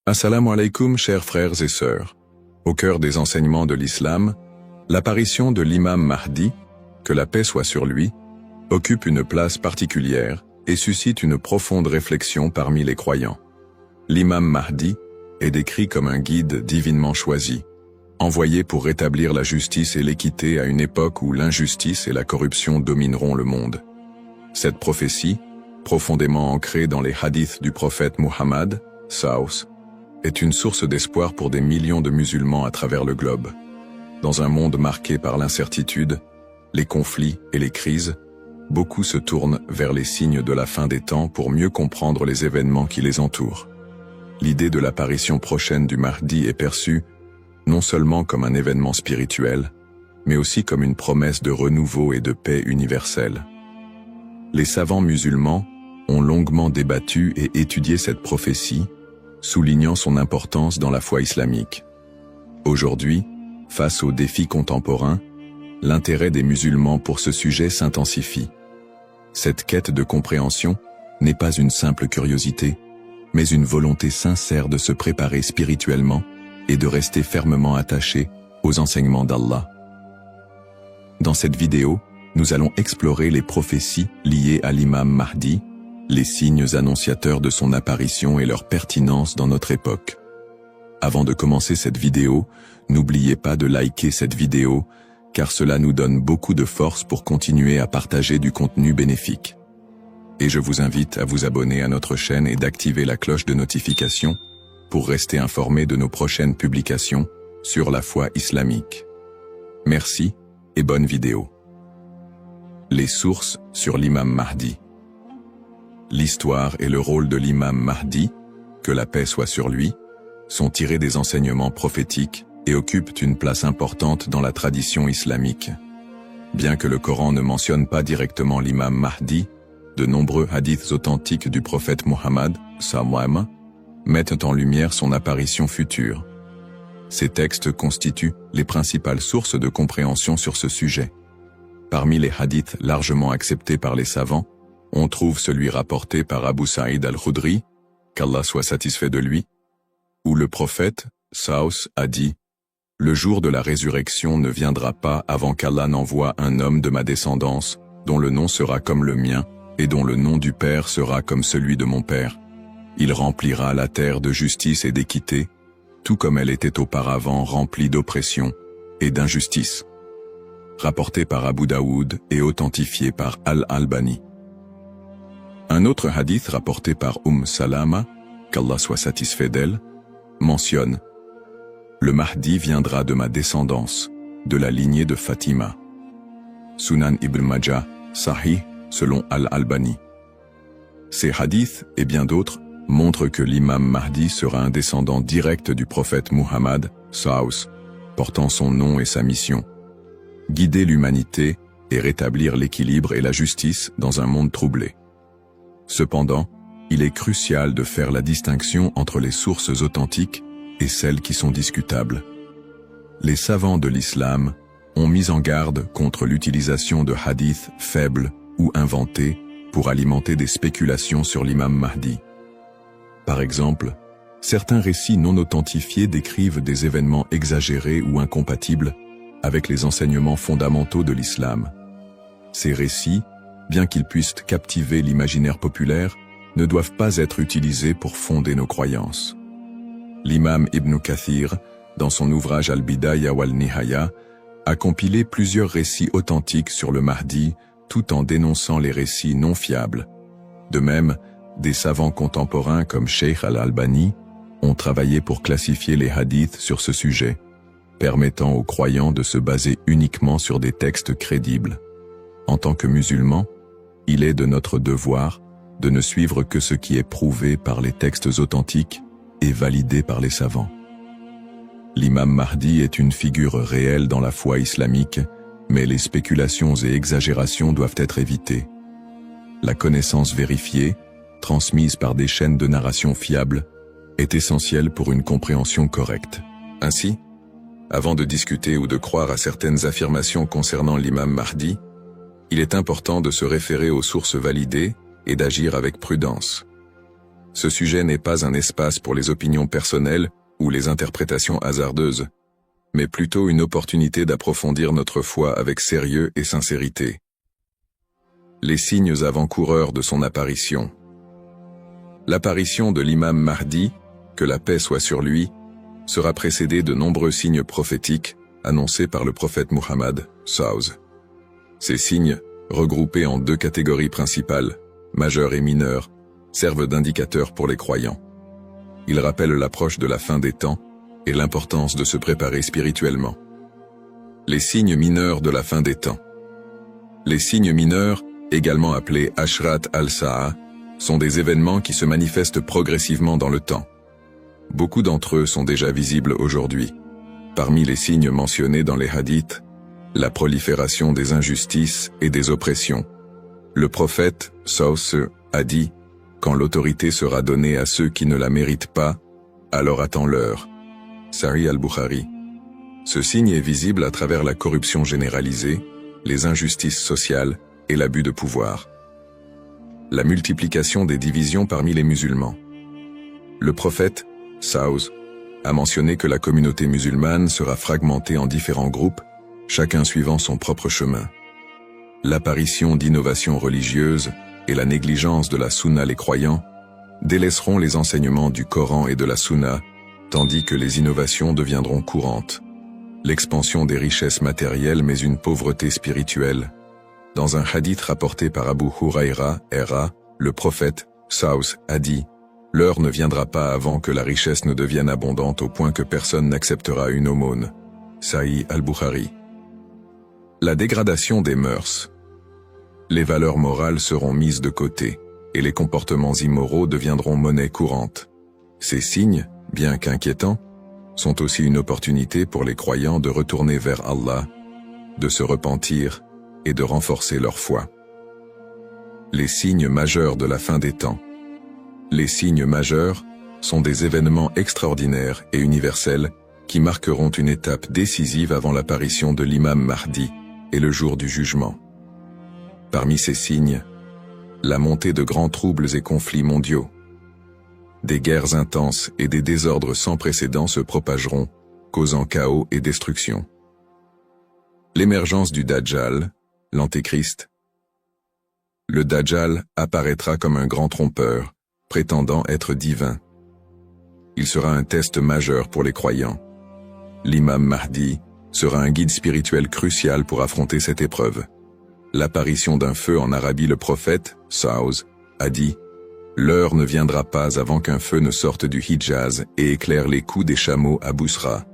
Assalamu alaikum, chers frères et sœurs. Au cœur des enseignements de l'islam, l'apparition de l'imam Mahdi, que la paix soit sur lui, occupe une place particulière et suscite une profonde réflexion parmi les croyants. L'imam Mahdi est décrit comme un guide divinement choisi, envoyé pour rétablir la justice et l'équité à une époque où l'injustice et la corruption domineront le monde. Cette prophétie, profondément ancrée dans les hadiths du prophète Muhammad, Saus, est une source d'espoir pour des millions de musulmans à travers le globe. Dans un monde marqué par l'incertitude, les conflits et les crises, beaucoup se tournent vers les signes de la fin des temps pour mieux comprendre les événements qui les entourent. L'idée de l'apparition prochaine du Mahdi est perçue non seulement comme un événement spirituel, mais aussi comme une promesse de renouveau et de paix universelle. Les savants musulmans ont longuement débattu et étudié cette prophétie, soulignant son importance dans la foi islamique. Aujourd'hui, face aux défis contemporains, l'intérêt des musulmans pour ce sujet s'intensifie. Cette quête de compréhension n'est pas une simple curiosité, mais une volonté sincère de se préparer spirituellement et de rester fermement attaché aux enseignements d'Allah. Dans cette vidéo, nous allons explorer les prophéties liées à l'imam Mahdi, les signes annonciateurs de son apparition et leur pertinence dans notre époque. Avant de commencer cette vidéo, n'oubliez pas de liker cette vidéo, car cela nous donne beaucoup de force pour continuer à partager du contenu bénéfique. Et je vous invite à vous abonner à notre chaîne et d'activer la cloche de notification pour rester informé de nos prochaines publications sur la foi islamique. Merci et bonne vidéo. Les sources sur l'imam Mahdi. L'histoire et le rôle de l'imam Mahdi, que la paix soit sur lui, sont tirés des enseignements prophétiques et occupent une place importante dans la tradition islamique. Bien que le Coran ne mentionne pas directement l'imam Mahdi, de nombreux hadiths authentiques du prophète Muhammad, sallam, mettent en lumière son apparition future. Ces textes constituent les principales sources de compréhension sur ce sujet. Parmi les hadiths largement acceptés par les savants, on trouve celui rapporté par Abu Saïd al-Khudri, qu'Allah soit satisfait de lui, où le prophète, Saus, a dit « Le jour de la résurrection ne viendra pas avant qu'Allah n'envoie un homme de ma descendance, dont le nom sera comme le mien, et dont le nom du Père sera comme celui de mon Père. Il remplira la terre de justice et d'équité, tout comme elle était auparavant remplie d'oppression et d'injustice. » Rapporté par Abu Daoud et authentifié par Al-Albani. Un autre hadith rapporté par Salama, qu'Allah soit satisfait d'elle, mentionne « Le Mahdi viendra de ma descendance, de la lignée de Fatima. » Sunan Ibn Majah, Sahih, selon Al-Albani. Ces hadiths et bien d'autres montrent que l'imam Mahdi sera un descendant direct du prophète Muhammad, Saus, portant son nom et sa mission. Guider l'humanité et rétablir l'équilibre et la justice dans un monde troublé. Cependant, il est crucial de faire la distinction entre les sources authentiques et celles qui sont discutables. Les savants de l'islam ont mis en garde contre l'utilisation de hadiths faibles ou inventés pour alimenter des spéculations sur l'imam Mahdi. Par exemple, certains récits non authentifiés décrivent des événements exagérés ou incompatibles avec les enseignements fondamentaux de l'islam. Ces récits, bien qu'ils puissent captiver l'imaginaire populaire, ne doivent pas être utilisés pour fonder nos croyances. L'imam Ibn Kathir, dans son ouvrage Al-Bidaya wal-Nihaya, a compilé plusieurs récits authentiques sur le Mahdi, tout en dénonçant les récits non fiables. De même, des savants contemporains comme Sheikh Al-Albani ont travaillé pour classifier les hadiths sur ce sujet, permettant aux croyants de se baser uniquement sur des textes crédibles. En tant que musulmans, il est de notre devoir de ne suivre que ce qui est prouvé par les textes authentiques et validé par les savants. L'imam Mahdi est une figure réelle dans la foi islamique, mais les spéculations et exagérations doivent être évitées. La connaissance vérifiée, transmise par des chaînes de narration fiables, est essentielle pour une compréhension correcte. Ainsi, avant de discuter ou de croire à certaines affirmations concernant l'imam Mahdi, il est important de se référer aux sources validées et d'agir avec prudence. Ce sujet n'est pas un espace pour les opinions personnelles ou les interprétations hasardeuses, mais plutôt une opportunité d'approfondir notre foi avec sérieux et sincérité. Les signes avant-coureurs de son apparition. L'apparition de l'imam Mahdi, que la paix soit sur lui, sera précédée de nombreux signes prophétiques annoncés par le prophète Muhammad, SAW. Ces signes, regroupés en deux catégories principales, majeurs et mineurs, servent d'indicateurs pour les croyants. Ils rappellent l'approche de la fin des temps et l'importance de se préparer spirituellement. Les signes mineurs de la fin des temps. Les signes mineurs, également appelés Ashrat al-Sa'a, sont des événements qui se manifestent progressivement dans le temps. Beaucoup d'entre eux sont déjà visibles aujourd'hui. Parmi les signes mentionnés dans les hadiths, la prolifération des injustices et des oppressions. Le prophète, SAW, a dit « Quand l'autorité sera donnée à ceux qui ne la méritent pas, alors attends-leur » Sahih al-Bukhari. Ce signe est visible à travers la corruption généralisée, les injustices sociales et l'abus de pouvoir. La multiplication des divisions parmi les musulmans. Le prophète, SAW, a mentionné que la communauté musulmane sera fragmentée en différents groupes, chacun suivant son propre chemin. L'apparition d'innovations religieuses et la négligence de la sunna les croyants délaisseront les enseignements du Coran et de la sunna, tandis que les innovations deviendront courantes. L'expansion des richesses matérielles mais une pauvreté spirituelle. Dans un hadith rapporté par Abu Huraira, le prophète, SAW, a dit « L'heure ne viendra pas avant que la richesse ne devienne abondante au point que personne n'acceptera une aumône. » Sahih al-Bukhari. La dégradation des mœurs. Les valeurs morales seront mises de côté, et les comportements immoraux deviendront monnaie courante. Ces signes, bien qu'inquiétants, sont aussi une opportunité pour les croyants de retourner vers Allah, de se repentir et de renforcer leur foi. Les signes majeurs de la fin des temps. Les signes majeurs sont des événements extraordinaires et universels qui marqueront une étape décisive avant l'apparition de l'imam Mahdi et le jour du jugement. Parmi ces signes, la montée de grands troubles et conflits mondiaux. Des guerres intenses et des désordres sans précédent se propageront, causant chaos et destruction. L'émergence du Dajjal, l'Antéchrist. Le Dajjal apparaîtra comme un grand trompeur, prétendant être divin. Il sera un test majeur pour les croyants. L'imam Mahdi sera un guide spirituel crucial pour affronter cette épreuve. L'apparition d'un feu en Arabie, le prophète, SAW, a dit « L'heure ne viendra pas avant qu'un feu ne sorte du Hijaz et éclaire les coups des chameaux à Bousra. »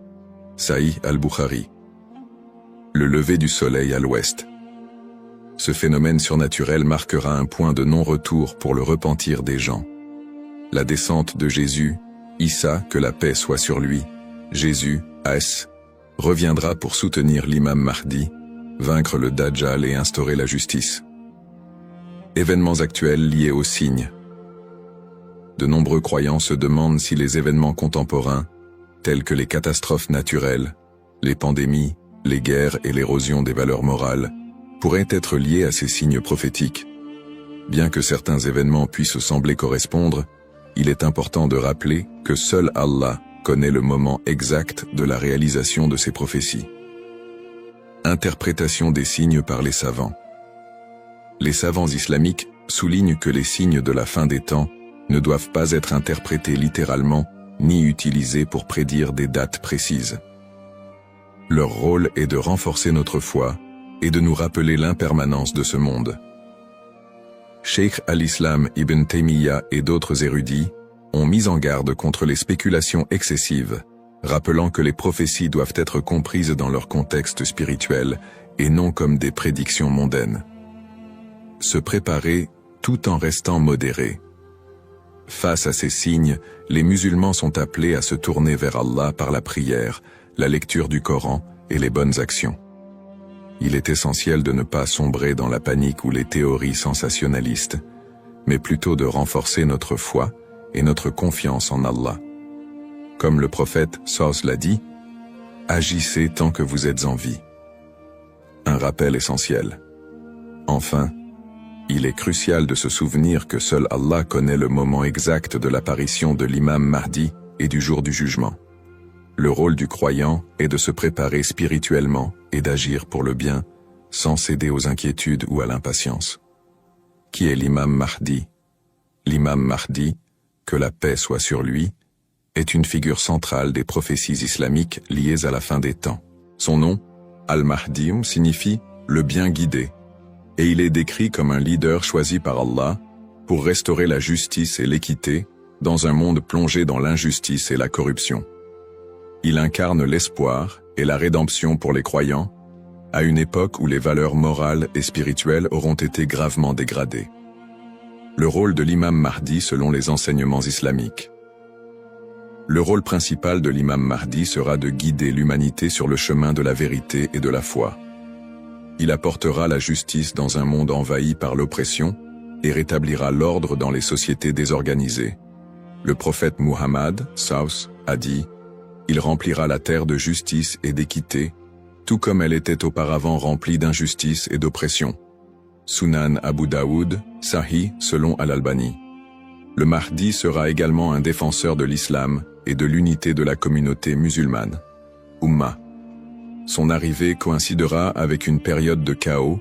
Sahih al-Bukhari. Le lever du soleil à l'ouest. Ce phénomène surnaturel marquera un point de non-retour pour le repentir des gens. La descente de Jésus, Issa, que la paix soit sur lui, Jésus, As, reviendra pour soutenir l'imam Mahdi, vaincre le Dajjal et instaurer la justice. Événements actuels liés aux signes. De nombreux croyants se demandent si les événements contemporains, tels que les catastrophes naturelles, les pandémies, les guerres et l'érosion des valeurs morales, pourraient être liés à ces signes prophétiques. Bien que certains événements puissent sembler correspondre, il est important de rappeler que seul Allah connaît le moment exact de la réalisation de ces prophéties. Interprétation des signes par les savants. Les savants islamiques soulignent que les signes de la fin des temps ne doivent pas être interprétés littéralement ni utilisés pour prédire des dates précises. Leur rôle est de renforcer notre foi et de nous rappeler l'impermanence de ce monde. Cheikh al-Islam ibn Taymiyyah et d'autres érudits ont mis en garde contre les spéculations excessives, rappelant que les prophéties doivent être comprises dans leur contexte spirituel et non comme des prédictions mondaines. Se préparer tout en restant modéré. Face à ces signes, les musulmans sont appelés à se tourner vers Allah par la prière, la lecture du Coran et les bonnes actions. Il est essentiel de ne pas sombrer dans la panique ou les théories sensationnalistes, mais plutôt de renforcer notre foi et notre confiance en Allah. Comme le prophète SAW l'a dit, « Agissez tant que vous êtes en vie ». Un rappel essentiel. Enfin, Il est crucial de se souvenir que seul Allah connaît le moment exact de l'apparition de l'imam Mahdi et du jour du jugement. Le rôle du croyant est de se préparer spirituellement et d'agir pour le bien, sans céder aux inquiétudes ou à l'impatience. Qui est l'imam Mahdi? L'imam Mahdi, que la paix soit sur lui, est une figure centrale des prophéties islamiques liées à la fin des temps. Son nom, Al-Mahdi, signifie « le bien guidé », et il est décrit comme un leader choisi par Allah pour restaurer la justice et l'équité dans un monde plongé dans l'injustice et la corruption. Il incarne l'espoir et la rédemption pour les croyants, à une époque où les valeurs morales et spirituelles auront été gravement dégradées. Le rôle de l'imam Mahdi selon les enseignements islamiques. Le rôle principal de l'imam Mahdi sera de guider l'humanité sur le chemin de la vérité et de la foi. Il apportera la justice dans un monde envahi par l'oppression et rétablira l'ordre dans les sociétés désorganisées. Le prophète Muhammad, Saus, a dit « Il remplira la terre de justice et d'équité, tout comme elle était auparavant remplie d'injustice et d'oppression. » Sunan Abu Daoud, Sahih, selon Al-Albani. Le Mahdi sera également un défenseur de l'islam et de l'unité de la communauté musulmane. Ummah. Son arrivée coïncidera avec une période de chaos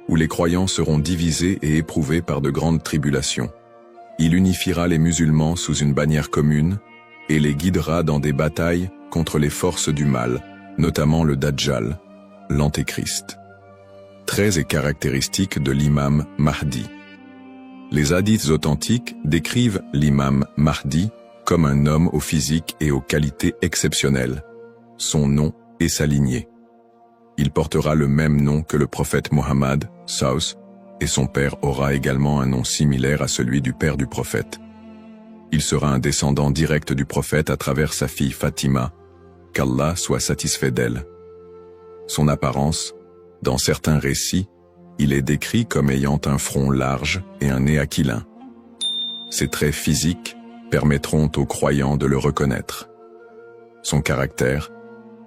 où les croyants seront divisés et éprouvés par de grandes tribulations. Il unifiera les musulmans sous une bannière commune et les guidera dans des batailles contre les forces du mal, notamment le Dajjal, l'Antéchrist. Traits et caractéristiques de l'imam Mahdi. Les hadiths authentiques décrivent l'imam Mahdi comme un homme au physique et aux qualités exceptionnelles. Son nom et sa lignée. Il portera le même nom que le prophète Mohammed, Saus, et son père aura également un nom similaire à celui du père du prophète. Il sera un descendant direct du prophète à travers sa fille Fatima, qu'Allah soit satisfait d'elle. Son apparence, dans certains récits, il est décrit comme ayant un front large et un nez aquilin. Ses traits physiques permettront aux croyants de le reconnaître. Son caractère,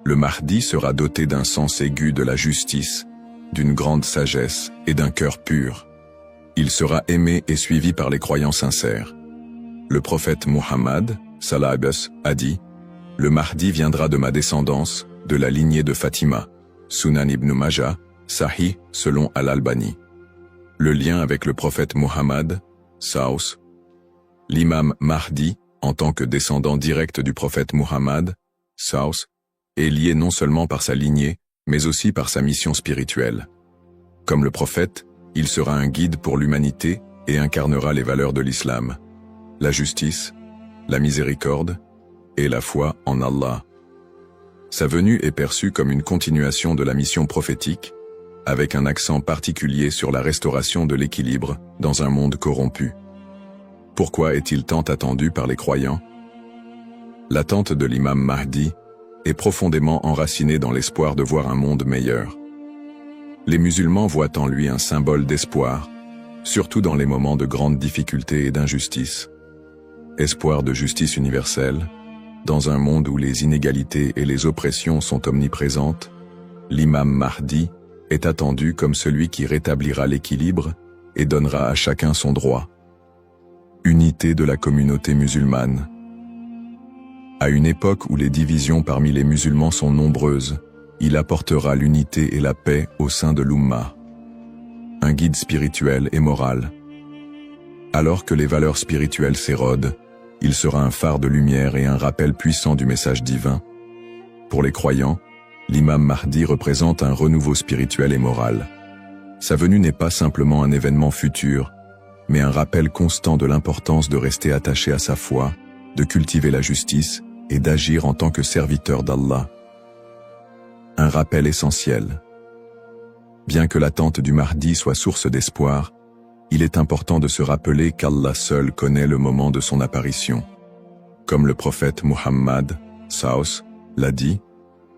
le Mahdi sera doté d'un sens aigu de la justice, d'une grande sagesse et d'un cœur pur. Il sera aimé et suivi par les croyants sincères. Le prophète Muhammad, Salabas, a dit « Le Mahdi viendra de ma descendance, de la lignée de Fatima. » Sunan ibn Majah, Sahih, selon Al-Albani. Le lien avec le prophète Muhammad, Saus. L'imam Mahdi, en tant que descendant direct du prophète Muhammad, Saus, est lié non seulement par sa lignée, mais aussi par sa mission spirituelle. Comme le prophète, il sera un guide pour l'humanité et incarnera les valeurs de l'islam, la justice, la miséricorde et la foi en Allah. Sa venue est perçue comme une continuation de la mission prophétique, avec un accent particulier sur la restauration de l'équilibre dans un monde corrompu. Pourquoi est-il tant attendu par les croyants? L'attente de l'imam Mahdi est profondément enracinée dans l'espoir de voir un monde meilleur. Les musulmans voient en lui un symbole d'espoir, surtout dans les moments de grandes difficultés et d'injustice. Espoir de justice universelle, dans un monde où les inégalités et les oppressions sont omniprésentes, l'imam Mahdi est attendu comme celui qui rétablira l'équilibre et donnera à chacun son droit. Unité de la communauté musulmane. À une époque où les divisions parmi les musulmans sont nombreuses, il apportera l'unité et la paix au sein de l'Ummah. Un guide spirituel et moral. Alors que les valeurs spirituelles s'érodent, il sera un phare de lumière et un rappel puissant du message divin. Pour les croyants, l'imam Mahdi représente un renouveau spirituel et moral. Sa venue n'est pas simplement un événement futur, mais un rappel constant de l'importance de rester attaché à sa foi, de cultiver la justice et d'agir en tant que serviteur d'Allah. Un rappel essentiel. Bien que l'attente du Mahdi soit source d'espoir, il est important de se rappeler qu'Allah seul connaît le moment de son apparition. Comme le prophète Muhammad, Saus, l'a dit,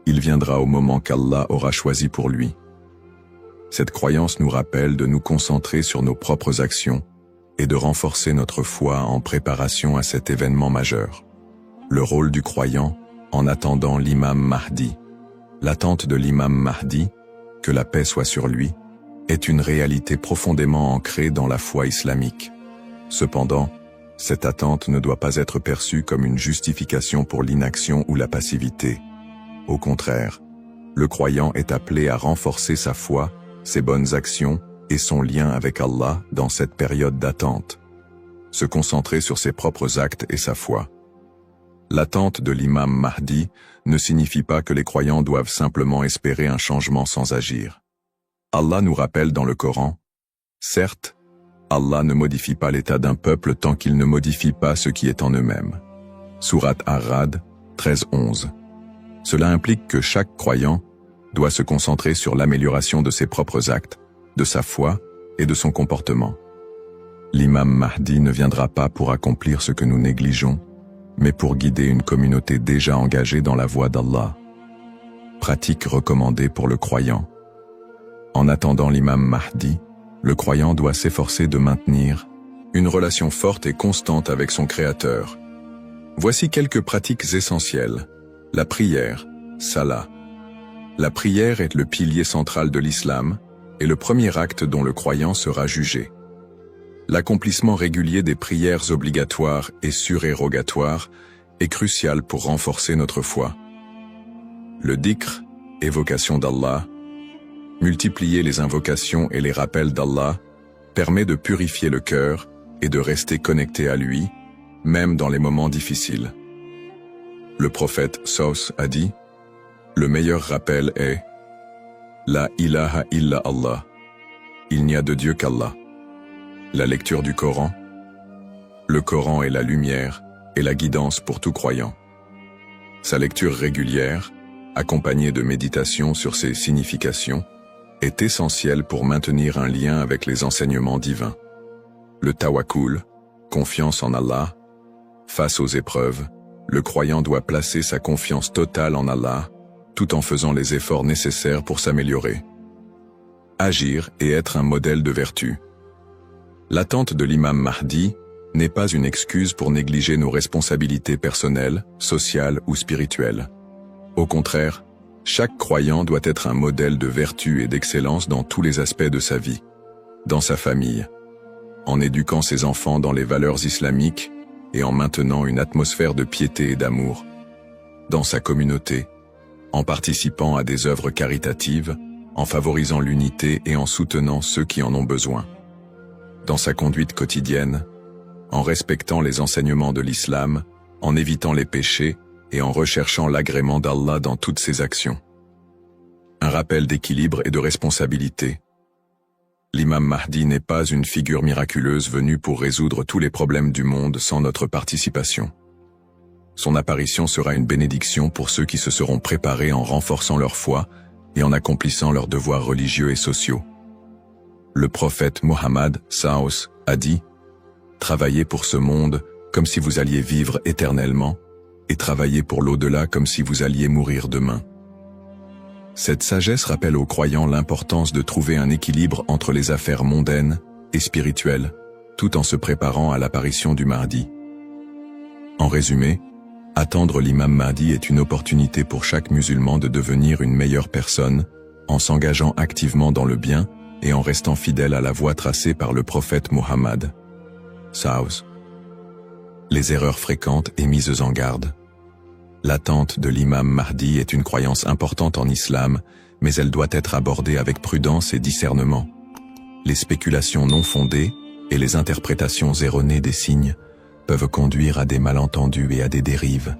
il viendra au moment qu'Allah aura choisi pour lui. Cette croyance nous rappelle de nous concentrer sur nos propres actions et de renforcer notre foi en préparation à cet événement majeur. Le rôle du croyant en attendant l'imam Mahdi. L'attente de l'imam Mahdi, que la paix soit sur lui, est une réalité profondément ancrée dans la foi islamique. Cependant, cette attente ne doit pas être perçue comme une justification pour l'inaction ou la passivité. Au contraire, le croyant est appelé à renforcer sa foi, ses bonnes actions et son lien avec Allah dans cette période d'attente. Se concentrer sur ses propres actes et sa foi. L'attente de l'imam Mahdi ne signifie pas que les croyants doivent simplement espérer un changement sans agir. Allah nous rappelle dans le Coran, « Certes, Allah ne modifie pas l'état d'un peuple tant qu'il ne modifie pas ce qui est en eux-mêmes. » Sourate Ar-Ra'd 13-11. Cela implique que chaque croyant doit se concentrer sur l'amélioration de ses propres actes, de sa foi et de son comportement. L'imam Mahdi ne viendra pas pour accomplir ce que nous négligeons, mais pour guider une communauté déjà engagée dans la voie d'Allah. Pratique recommandée pour le croyant. En attendant l'imam Mahdi, le croyant doit s'efforcer de maintenir une relation forte et constante avec son Créateur. Voici quelques pratiques essentielles. La prière, salah. La prière est le pilier central de l'islam et le premier acte dont le croyant sera jugé. L'accomplissement régulier des prières obligatoires et surérogatoires est crucial pour renforcer notre foi. Le dhikr, évocation d'Allah, multiplier les invocations et les rappels d'Allah, permet de purifier le cœur et de rester connecté à lui, même dans les moments difficiles. Le prophète Saus a dit, « Le meilleur rappel est « La ilaha illa Allah » Il n'y a de Dieu qu'Allah. La lecture du Coran. Le Coran est la lumière et la guidance pour tout croyant. Sa lecture régulière, accompagnée de méditation sur ses significations, est essentielle pour maintenir un lien avec les enseignements divins. Le tawakkul, confiance en Allah. Face aux épreuves, le croyant doit placer sa confiance totale en Allah, tout en faisant les efforts nécessaires pour s'améliorer. Agir et être un modèle de vertu. L'attente de l'imam Mahdi n'est pas une excuse pour négliger nos responsabilités personnelles, sociales ou spirituelles. Au contraire, chaque croyant doit être un modèle de vertu et d'excellence dans tous les aspects de sa vie, dans sa famille, en éduquant ses enfants dans les valeurs islamiques et en maintenant une atmosphère de piété et d'amour, dans sa communauté, en participant à des œuvres caritatives, en favorisant l'unité et en soutenant ceux qui en ont besoin. Dans sa conduite quotidienne, en respectant les enseignements de l'islam, en évitant les péchés et en recherchant l'agrément d'Allah dans toutes ses actions. Un rappel d'équilibre et de responsabilité. L'imam Mahdi n'est pas une figure miraculeuse venue pour résoudre tous les problèmes du monde sans notre participation. Son apparition sera une bénédiction pour ceux qui se seront préparés en renforçant leur foi et en accomplissant leurs devoirs religieux et sociaux. Le prophète Mohammed Saus a dit « Travaillez pour ce monde comme si vous alliez vivre éternellement, et travaillez pour l'au-delà comme si vous alliez mourir demain. » Cette sagesse rappelle aux croyants l'importance de trouver un équilibre entre les affaires mondaines et spirituelles, tout en se préparant à l'apparition du Mahdi. En résumé, attendre l'imam Mahdi est une opportunité pour chaque musulman de devenir une meilleure personne, en s'engageant activement dans le bien et en restant fidèle à la voie tracée par le prophète Mohammed. Saus. Les erreurs fréquentes et mises en garde. L'attente de l'imam Mahdi est une croyance importante en islam, mais elle doit être abordée avec prudence et discernement. Les spéculations non fondées et les interprétations erronées des signes peuvent conduire à des malentendus et à des dérives,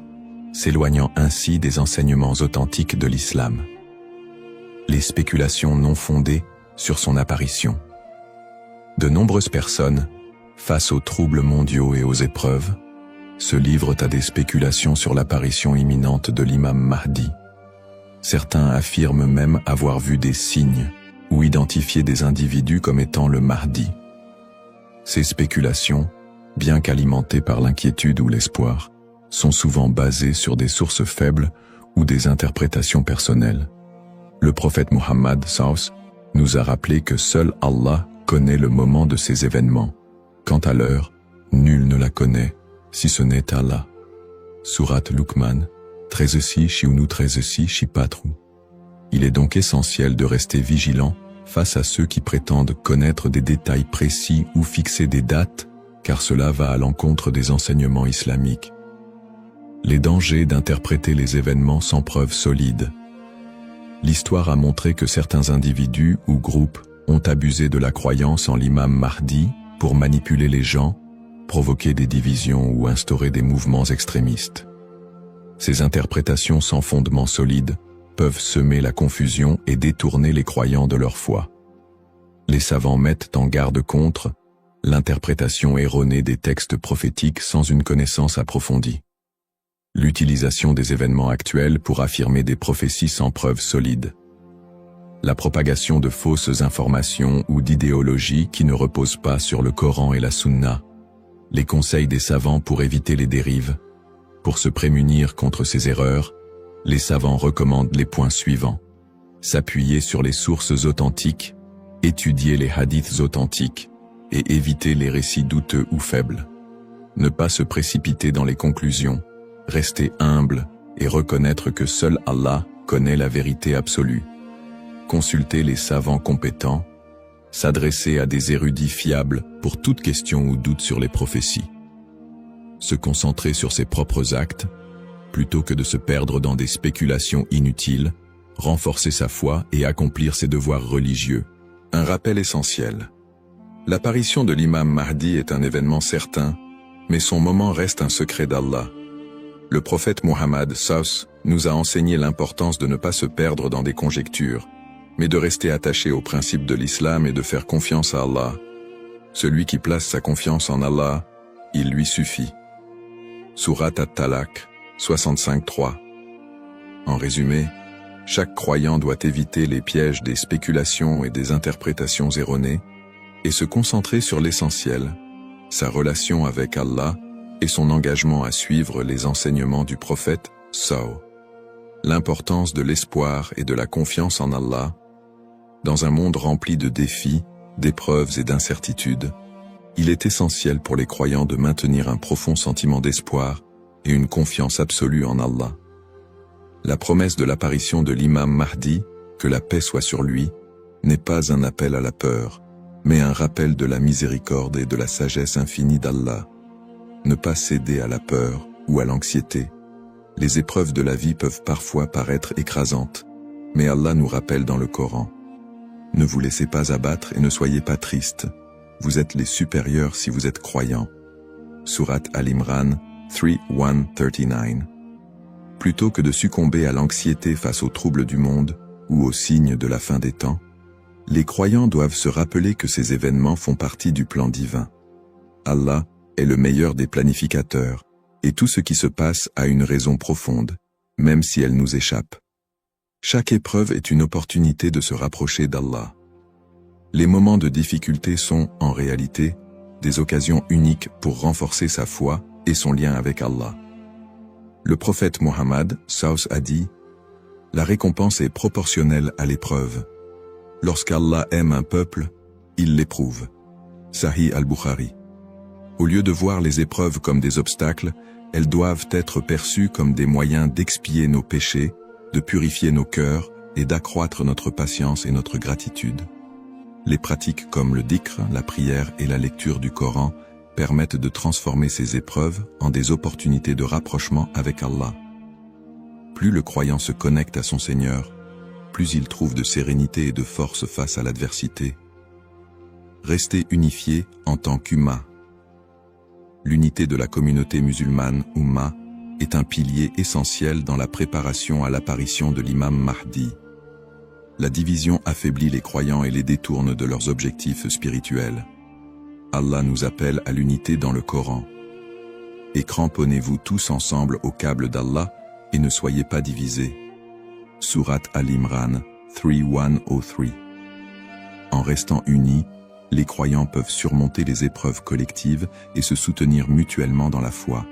s'éloignant ainsi des enseignements authentiques de l'islam. Les spéculations non fondées sur son apparition. De nombreuses personnes, face aux troubles mondiaux et aux épreuves, se livrent à des spéculations sur l'apparition imminente de l'imam Mahdi. Certains affirment même avoir vu des signes ou identifié des individus comme étant le Mahdi. Ces spéculations, bien qu'alimentées par l'inquiétude ou l'espoir, sont souvent basées sur des sources faibles ou des interprétations personnelles. Le prophète Mohammed Saus nous a rappelé que seul Allah connaît le moment de ces événements. Quant à l'heure, nul ne la connaît, si ce n'est Allah. Sourate Luqman, 13-6 Shiunu 13-6 Shipatru. Il est donc essentiel de rester vigilant face à ceux qui prétendent connaître des détails précis ou fixer des dates, car cela va à l'encontre des enseignements islamiques. Les dangers d'interpréter les événements sans preuves solides. L'histoire a montré que certains individus ou groupes ont abusé de la croyance en l'imam Mahdi pour manipuler les gens, provoquer des divisions ou instaurer des mouvements extrémistes. Ces interprétations sans fondement solide peuvent semer la confusion et détourner les croyants de leur foi. Les savants mettent en garde contre l'interprétation erronée des textes prophétiques sans une connaissance approfondie. L'utilisation des événements actuels pour affirmer des prophéties sans preuves solides. La propagation de fausses informations ou d'idéologies qui ne reposent pas sur le Coran et la Sunna. Les conseils des savants pour éviter les dérives. Pour se prémunir contre ces erreurs, les savants recommandent les points suivants. S'appuyer sur les sources authentiques, étudier les hadiths authentiques et éviter les récits douteux ou faibles. Ne pas se précipiter dans les conclusions, rester humble et reconnaître que seul Allah connaît la vérité absolue. Consulter les savants compétents, s'adresser à des érudits fiables pour toute question ou doute sur les prophéties. Se concentrer sur ses propres actes, plutôt que de se perdre dans des spéculations inutiles, renforcer sa foi et accomplir ses devoirs religieux. Un rappel essentiel. L'apparition de l'imam Mahdi est un événement certain, mais son moment reste un secret d'Allah. Le prophète Muhammad SAW nous a enseigné l'importance de ne pas se perdre dans des conjectures, mais de rester attaché aux principes de l'islam et de faire confiance à Allah. Celui qui place sa confiance en Allah, il lui suffit. Surat At-Talaq, 65-3. En résumé, chaque croyant doit éviter les pièges des spéculations et des interprétations erronées et se concentrer sur l'essentiel, sa relation avec Allah et son engagement à suivre les enseignements du prophète SAW. L'importance de l'espoir et de la confiance en Allah. Dans un monde rempli de défis, d'épreuves et d'incertitudes, il est essentiel pour les croyants de maintenir un profond sentiment d'espoir et une confiance absolue en Allah. La promesse de l'apparition de l'imam Mahdi, que la paix soit sur lui, n'est pas un appel à la peur, mais un rappel de la miséricorde et de la sagesse infinie d'Allah. Ne pas céder à la peur ou à l'anxiété. Les épreuves de la vie peuvent parfois paraître écrasantes, mais Allah nous rappelle dans le Coran. Ne vous laissez pas abattre et ne soyez pas tristes. Vous êtes les supérieurs si vous êtes croyants. Surat Al-Imran 3:139. Plutôt que de succomber à l'anxiété face aux troubles du monde ou aux signes de la fin des temps, les croyants doivent se rappeler que ces événements font partie du plan divin. Allah est le meilleur des planificateurs, et tout ce qui se passe a une raison profonde, même si elle nous échappe. Chaque épreuve est une opportunité de se rapprocher d'Allah. Les moments de difficulté sont, en réalité, des occasions uniques pour renforcer sa foi et son lien avec Allah. Le prophète Muhammad SAW a dit « La récompense est proportionnelle à l'épreuve. Lorsqu'Allah aime un peuple, il l'éprouve. » Sahih al-Bukhari. Au lieu de voir les épreuves comme des obstacles, elles doivent être perçues comme des moyens d'expier nos péchés, de purifier nos cœurs et d'accroître notre patience et notre gratitude. Les pratiques comme le dhikr, la prière et la lecture du Coran permettent de transformer ces épreuves en des opportunités de rapprochement avec Allah. Plus le croyant se connecte à son Seigneur, plus il trouve de sérénité et de force face à l'adversité. Rester unifié en tant qu'Ummah. L'unité de la communauté musulmane, Ummah, est un pilier essentiel dans la préparation à l'apparition de l'imam Mahdi. La division affaiblit les croyants et les détourne de leurs objectifs spirituels. Allah nous appelle à l'unité dans le Coran. Et cramponnez-vous tous ensemble au câble d'Allah et ne soyez pas divisés. Surat Al-Imran 3:103. En restant unis, les croyants peuvent surmonter les épreuves collectives et se soutenir mutuellement dans la foi.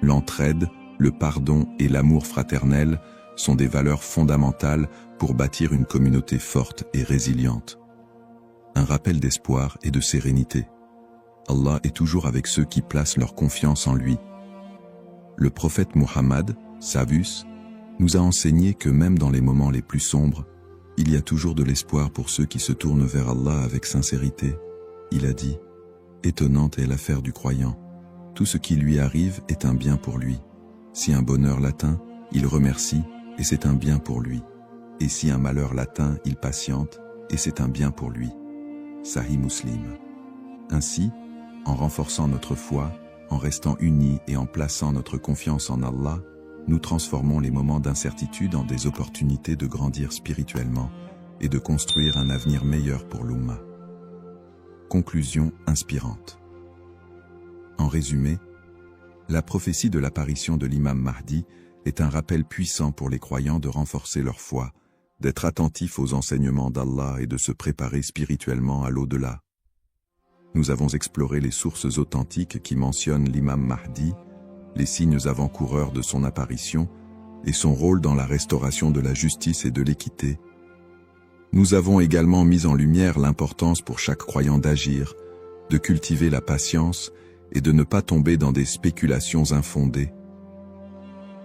L'entraide, le pardon et l'amour fraternel sont des valeurs fondamentales pour bâtir une communauté forte et résiliente. Un rappel d'espoir et de sérénité. Allah est toujours avec ceux qui placent leur confiance en lui. Le prophète Muhammad, Savus, nous a enseigné que même dans les moments les plus sombres, Il y a toujours de l'espoir pour ceux qui se tournent vers Allah avec sincérité. Il a dit, « Étonnante est l'affaire du croyant. Tout ce qui lui arrive est un bien pour lui. Si un bonheur l'atteint, il remercie, et c'est un bien pour lui. Et si un malheur l'atteint, il patiente, et c'est un bien pour lui. » Sahih Muslim. Ainsi, en renforçant notre foi, en restant unis et en plaçant notre confiance en Allah, nous transformons les moments d'incertitude en des opportunités de grandir spirituellement et de construire un avenir meilleur pour l'Ummah. Conclusion inspirante. En résumé, la prophétie de l'apparition de l'imam Mahdi est un rappel puissant pour les croyants de renforcer leur foi, d'être attentifs aux enseignements d'Allah et de se préparer spirituellement à l'au-delà. Nous avons exploré les sources authentiques qui mentionnent l'imam Mahdi, les signes avant-coureurs de son apparition et son rôle dans la restauration de la justice et de l'équité. Nous avons également mis en lumière l'importance pour chaque croyant d'agir, de cultiver la patience et de ne pas tomber dans des spéculations infondées.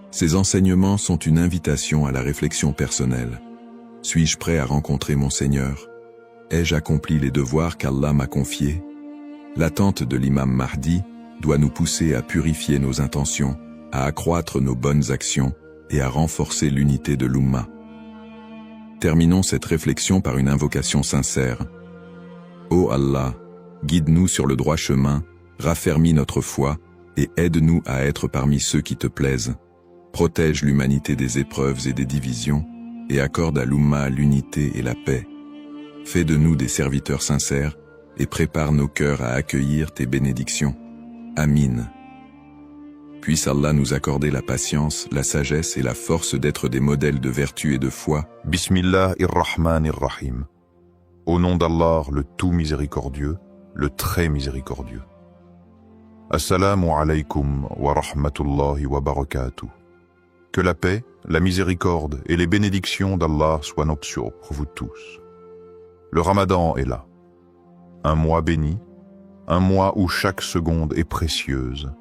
Ces enseignements sont une invitation à la réflexion personnelle. Suis-je prêt à rencontrer mon Seigneur? Ai-je accompli les devoirs qu'Allah m'a confiés? L'attente de l'imam Mahdi doit nous pousser à purifier nos intentions, à accroître nos bonnes actions et à renforcer l'unité de l'Ummah. Terminons cette réflexion par une invocation sincère. Ô Allah, guide-nous sur le droit chemin, raffermis notre foi et aide-nous à être parmi ceux qui te plaisent. Protège l'humanité des épreuves et des divisions et accorde à l'Ummah l'unité et la paix. Fais de nous des serviteurs sincères et prépare nos cœurs à accueillir tes bénédictions. Amin. Puisse Allah nous accorder la patience, la sagesse et la force d'être des modèles de vertu et de foi. Bismillahirrahmanirrahim. Au nom d'Allah, le tout miséricordieux, le très miséricordieux. Assalamu alaykum wa rahmatullahi wa barakatuh. Que la paix, la miséricorde et les bénédictions d'Allah soient nocturnes pour vous tous. Le Ramadan est là. Un mois béni, un mois où chaque seconde est précieuse,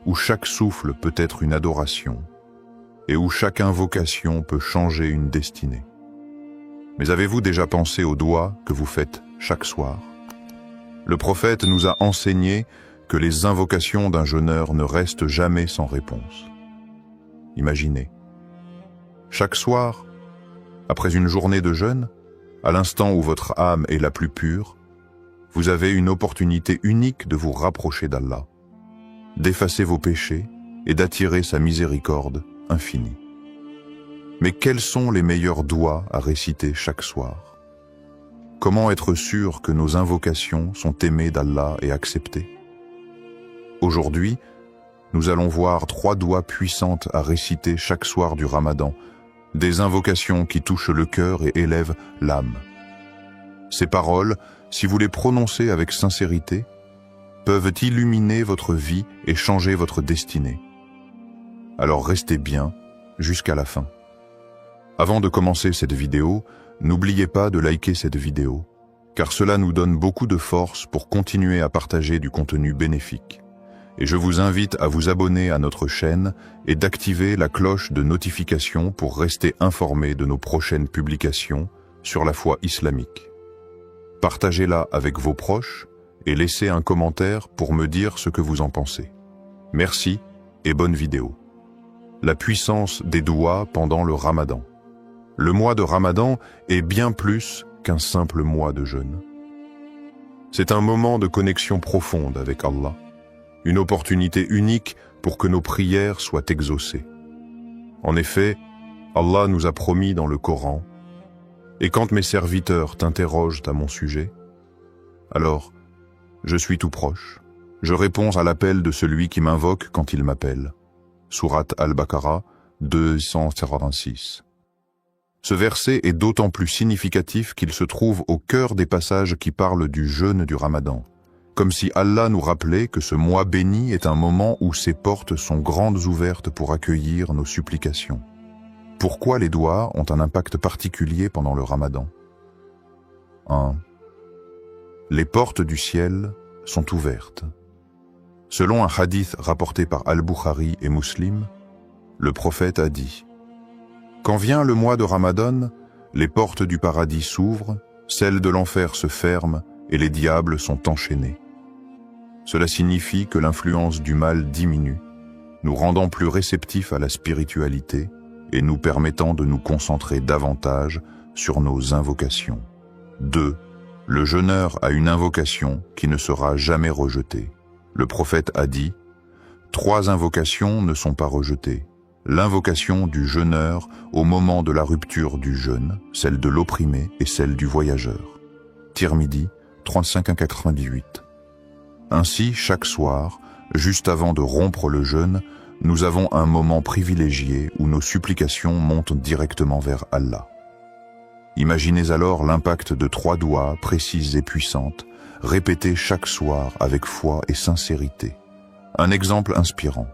où chaque souffle peut être une adoration, et où chaque invocation peut changer une destinée. Mais avez-vous déjà pensé aux doigts que vous faites chaque soir? Le prophète nous a enseigné que les invocations d'un jeûneur ne restent jamais sans réponse. Imaginez. Chaque soir, après une journée de jeûne, à l'instant où votre âme est la plus pure, vous avez une opportunité unique de vous rapprocher d'Allah, d'effacer vos péchés et d'attirer sa miséricorde infinie. Mais quels sont les meilleurs doigts à réciter chaque soir? Comment être sûr que nos invocations sont aimées d'Allah et acceptées? Aujourd'hui, nous allons voir 3 doigts puissantes à réciter chaque soir du Ramadan, des invocations qui touchent le cœur et élèvent l'âme. Ces paroles, si vous les prononcez avec sincérité, peuvent illuminer votre vie et changer votre destinée. Alors restez bien jusqu'à la fin. Avant de commencer cette vidéo, n'oubliez pas de liker cette vidéo, car cela nous donne beaucoup de force pour continuer à partager du contenu bénéfique. Et je vous invite à vous abonner à notre chaîne et d'activer la cloche de notification pour rester informé de nos prochaines publications sur la foi islamique. Partagez-la avec vos proches et laissez un commentaire pour me dire ce que vous en pensez. Merci et bonne vidéo. La puissance des doigts pendant le Ramadan. Le mois de Ramadan est bien plus qu'un simple mois de jeûne. C'est un moment de connexion profonde avec Allah. Une opportunité unique pour que nos prières soient exaucées. En effet, Allah nous a promis dans le Coran, « Et quand mes serviteurs t'interrogent à mon sujet, alors je suis tout proche, je réponds à l'appel de celui qui m'invoque quand il m'appelle. » Sourate Al-Baqarah 246. Ce verset est d'autant plus significatif qu'il se trouve au cœur des passages qui parlent du jeûne du Ramadan. Comme si Allah nous rappelait que ce mois béni est un moment où ses portes sont grandes ouvertes pour accueillir nos supplications. Pourquoi les doigts ont un impact particulier pendant le Ramadan? 1. Les portes du ciel sont ouvertes. Selon un hadith rapporté par Al-Bukhari et Muslim, le prophète a dit « Quand vient le mois de Ramadan, les portes du paradis s'ouvrent, celles de l'enfer se ferment et les diables sont enchaînés. Cela signifie que l'influence du mal diminue, nous rendant plus réceptifs à la spiritualité et nous permettant de nous concentrer davantage sur nos invocations. 2. Le jeûneur a une invocation qui ne sera jamais rejetée. Le prophète a dit « 3 invocations ne sont pas rejetées. L'invocation du jeûneur au moment de la rupture du jeûne, celle de l'opprimé et celle du voyageur. » Tirmidhi 35-98. Ainsi, chaque soir, juste avant de rompre le jeûne, nous avons un moment privilégié où nos supplications montent directement vers Allah. Imaginez alors l'impact de 3 doigts précises et puissantes, répétées chaque soir avec foi et sincérité. Un exemple inspirant.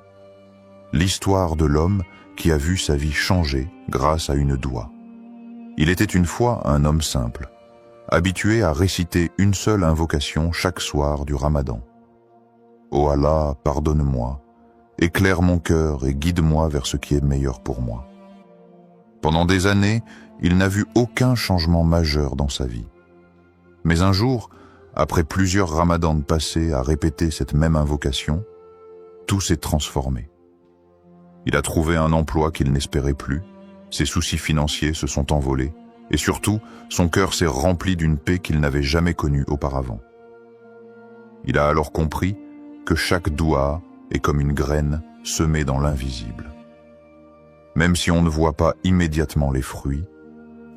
L'histoire de l'homme qui a vu sa vie changer grâce à une doua. Il était une fois un homme simple, habitué à réciter une seule invocation chaque soir du Ramadan. « Ô Allah, pardonne-moi, éclaire mon cœur et guide-moi vers ce qui est meilleur pour moi. » Pendant des années, il n'a vu aucun changement majeur dans sa vie. Mais un jour, après plusieurs ramadans passés à répéter cette même invocation, tout s'est transformé. Il a trouvé un emploi qu'il n'espérait plus, ses soucis financiers se sont envolés, et surtout, son cœur s'est rempli d'une paix qu'il n'avait jamais connue auparavant. Il a alors compris que chaque doua est comme une graine semée dans l'invisible. Même si on ne voit pas immédiatement les fruits,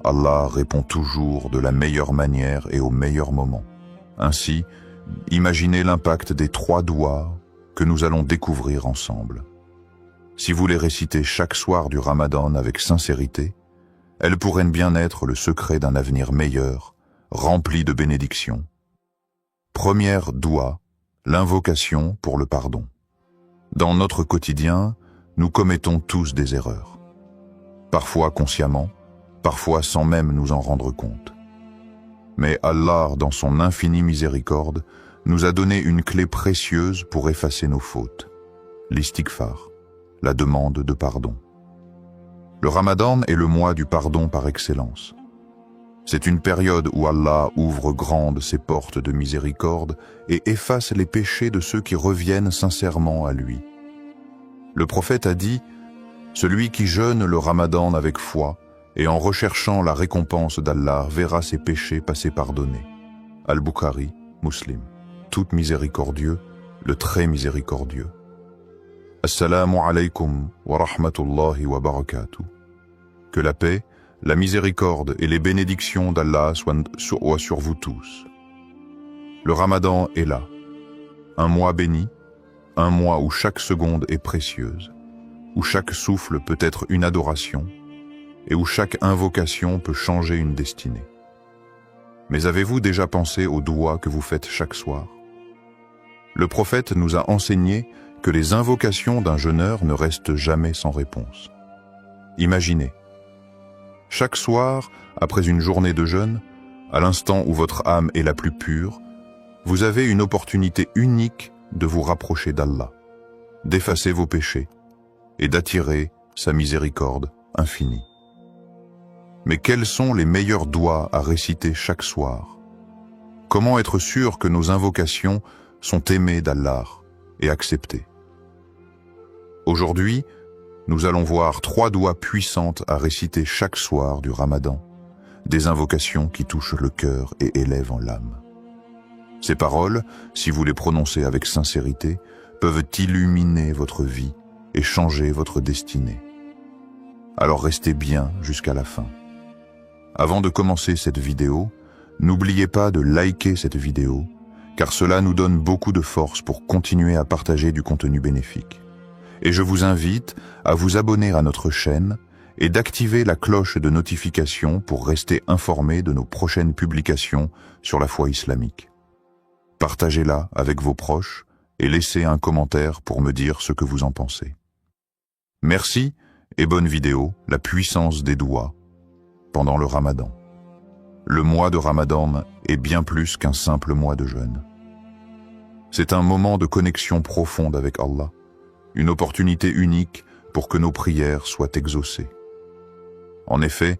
Allah répond toujours de la meilleure manière et au meilleur moment. Ainsi, imaginez l'impact des 3 douas que nous allons découvrir ensemble. Si vous les récitez chaque soir du Ramadan avec sincérité, elles pourraient bien être le secret d'un avenir meilleur, rempli de bénédictions. Première doua, l'invocation pour le pardon. Dans notre quotidien, nous commettons tous des erreurs. Parfois consciemment, parfois sans même nous en rendre compte. Mais Allah, dans son infinie miséricorde, nous a donné une clé précieuse pour effacer nos fautes. L'istighfar, la demande de pardon. Le Ramadan est le mois du pardon par excellence. C'est une période où Allah ouvre grandes ses portes de miséricorde et efface les péchés de ceux qui reviennent sincèrement à lui. Le prophète a dit « Celui qui jeûne le Ramadan avec foi et en recherchant la récompense d'Allah verra ses péchés passer pardonnés. » Al-Bukhari, Muslim. Tout miséricordieux, le très miséricordieux. Assalamu alaikum wa rahmatullahi wa barakatuh. Que la paix, la miséricorde et les bénédictions d'Allah soient sur vous tous. Le Ramadan est là, un mois béni, un mois où chaque seconde est précieuse, où chaque souffle peut être une adoration et où chaque invocation peut changer une destinée. Mais avez-vous déjà pensé aux douas que vous faites chaque soir? Le prophète nous a enseigné que les invocations d'un jeûneur ne restent jamais sans réponse. Imaginez, chaque soir, après une journée de jeûne, à l'instant où votre âme est la plus pure, vous avez une opportunité unique de vous rapprocher d'Allah, d'effacer vos péchés et d'attirer sa miséricorde infinie. Mais quels sont les meilleurs douas à réciter chaque soir? Comment être sûr que nos invocations sont aimées d'Allah et acceptées? Aujourd'hui, nous allons voir 3 douas puissantes à réciter chaque soir du Ramadan, des invocations qui touchent le cœur et élèvent en l'âme. Ces paroles, si vous les prononcez avec sincérité, peuvent illuminer votre vie et changer votre destinée. Alors restez bien jusqu'à la fin. Avant de commencer cette vidéo, n'oubliez pas de liker cette vidéo, car cela nous donne beaucoup de force pour continuer à partager du contenu bénéfique. Et je vous invite à vous abonner à notre chaîne et d'activer la cloche de notification pour rester informé de nos prochaines publications sur la foi islamique. Partagez-la avec vos proches et laissez un commentaire pour me dire ce que vous en pensez. Merci et bonne vidéo, la puissance des douas pendant le Ramadan. Le mois de Ramadan est bien plus qu'un simple mois de jeûne. C'est un moment de connexion profonde avec Allah, une opportunité unique pour que nos prières soient exaucées. En effet,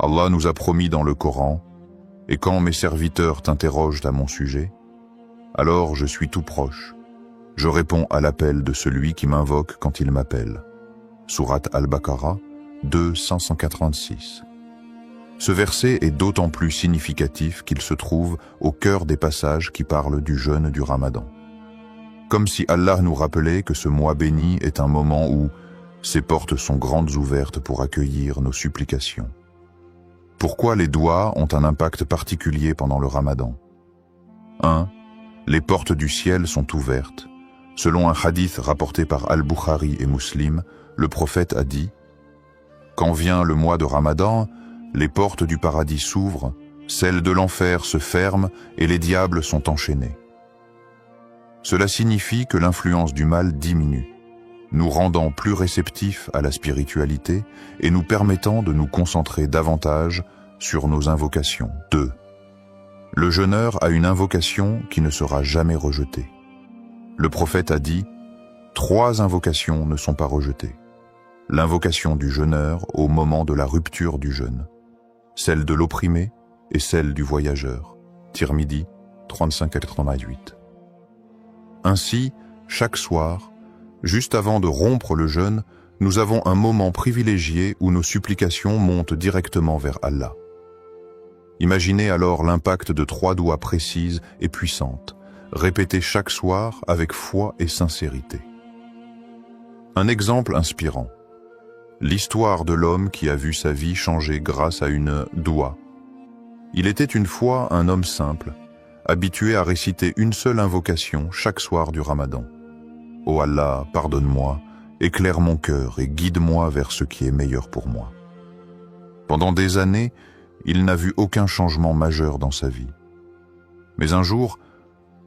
Allah nous a promis dans le Coran, « Et quand mes serviteurs t'interrogent à mon sujet, alors je suis tout proche. Je réponds à l'appel de celui qui m'invoque quand il m'appelle. » Sourate Al-Baqarah 2:586. Ce verset est d'autant plus significatif qu'il se trouve au cœur des passages qui parlent du jeûne du Ramadan. Comme si Allah nous rappelait que ce mois béni est un moment où ses portes sont grandes ouvertes pour accueillir nos supplications. Pourquoi les doigts ont un impact particulier pendant le Ramadan? 1. Les portes du ciel sont ouvertes. Selon un hadith rapporté par Al-Bukhari et Muslim, le prophète a dit « Quand vient le mois de Ramadan, les portes du paradis s'ouvrent, celles de l'enfer se ferment et les diables sont enchaînés. » Cela signifie que l'influence du mal diminue, nous rendant plus réceptifs à la spiritualité et nous permettant de nous concentrer davantage sur nos invocations. 2. Le jeûneur a une invocation qui ne sera jamais rejetée. Le prophète a dit « 3 invocations ne sont pas rejetées. L'invocation du jeûneur au moment de la rupture du jeûne, celle de l'opprimé et celle du voyageur. » Tirmidhi 35-88. Ainsi, chaque soir, juste avant de rompre le jeûne, nous avons un moment privilégié où nos supplications montent directement vers Allah. Imaginez alors l'impact de 3 doigts précises et puissantes, répétées chaque soir avec foi et sincérité. Un exemple inspirant. L'histoire de l'homme qui a vu sa vie changer grâce à une doua. Il était une fois un homme simple, habitué à réciter une seule invocation chaque soir du Ramadan. « Ô Allah, pardonne-moi, éclaire mon cœur et guide-moi vers ce qui est meilleur pour moi. » Pendant des années, il n'a vu aucun changement majeur dans sa vie. Mais un jour,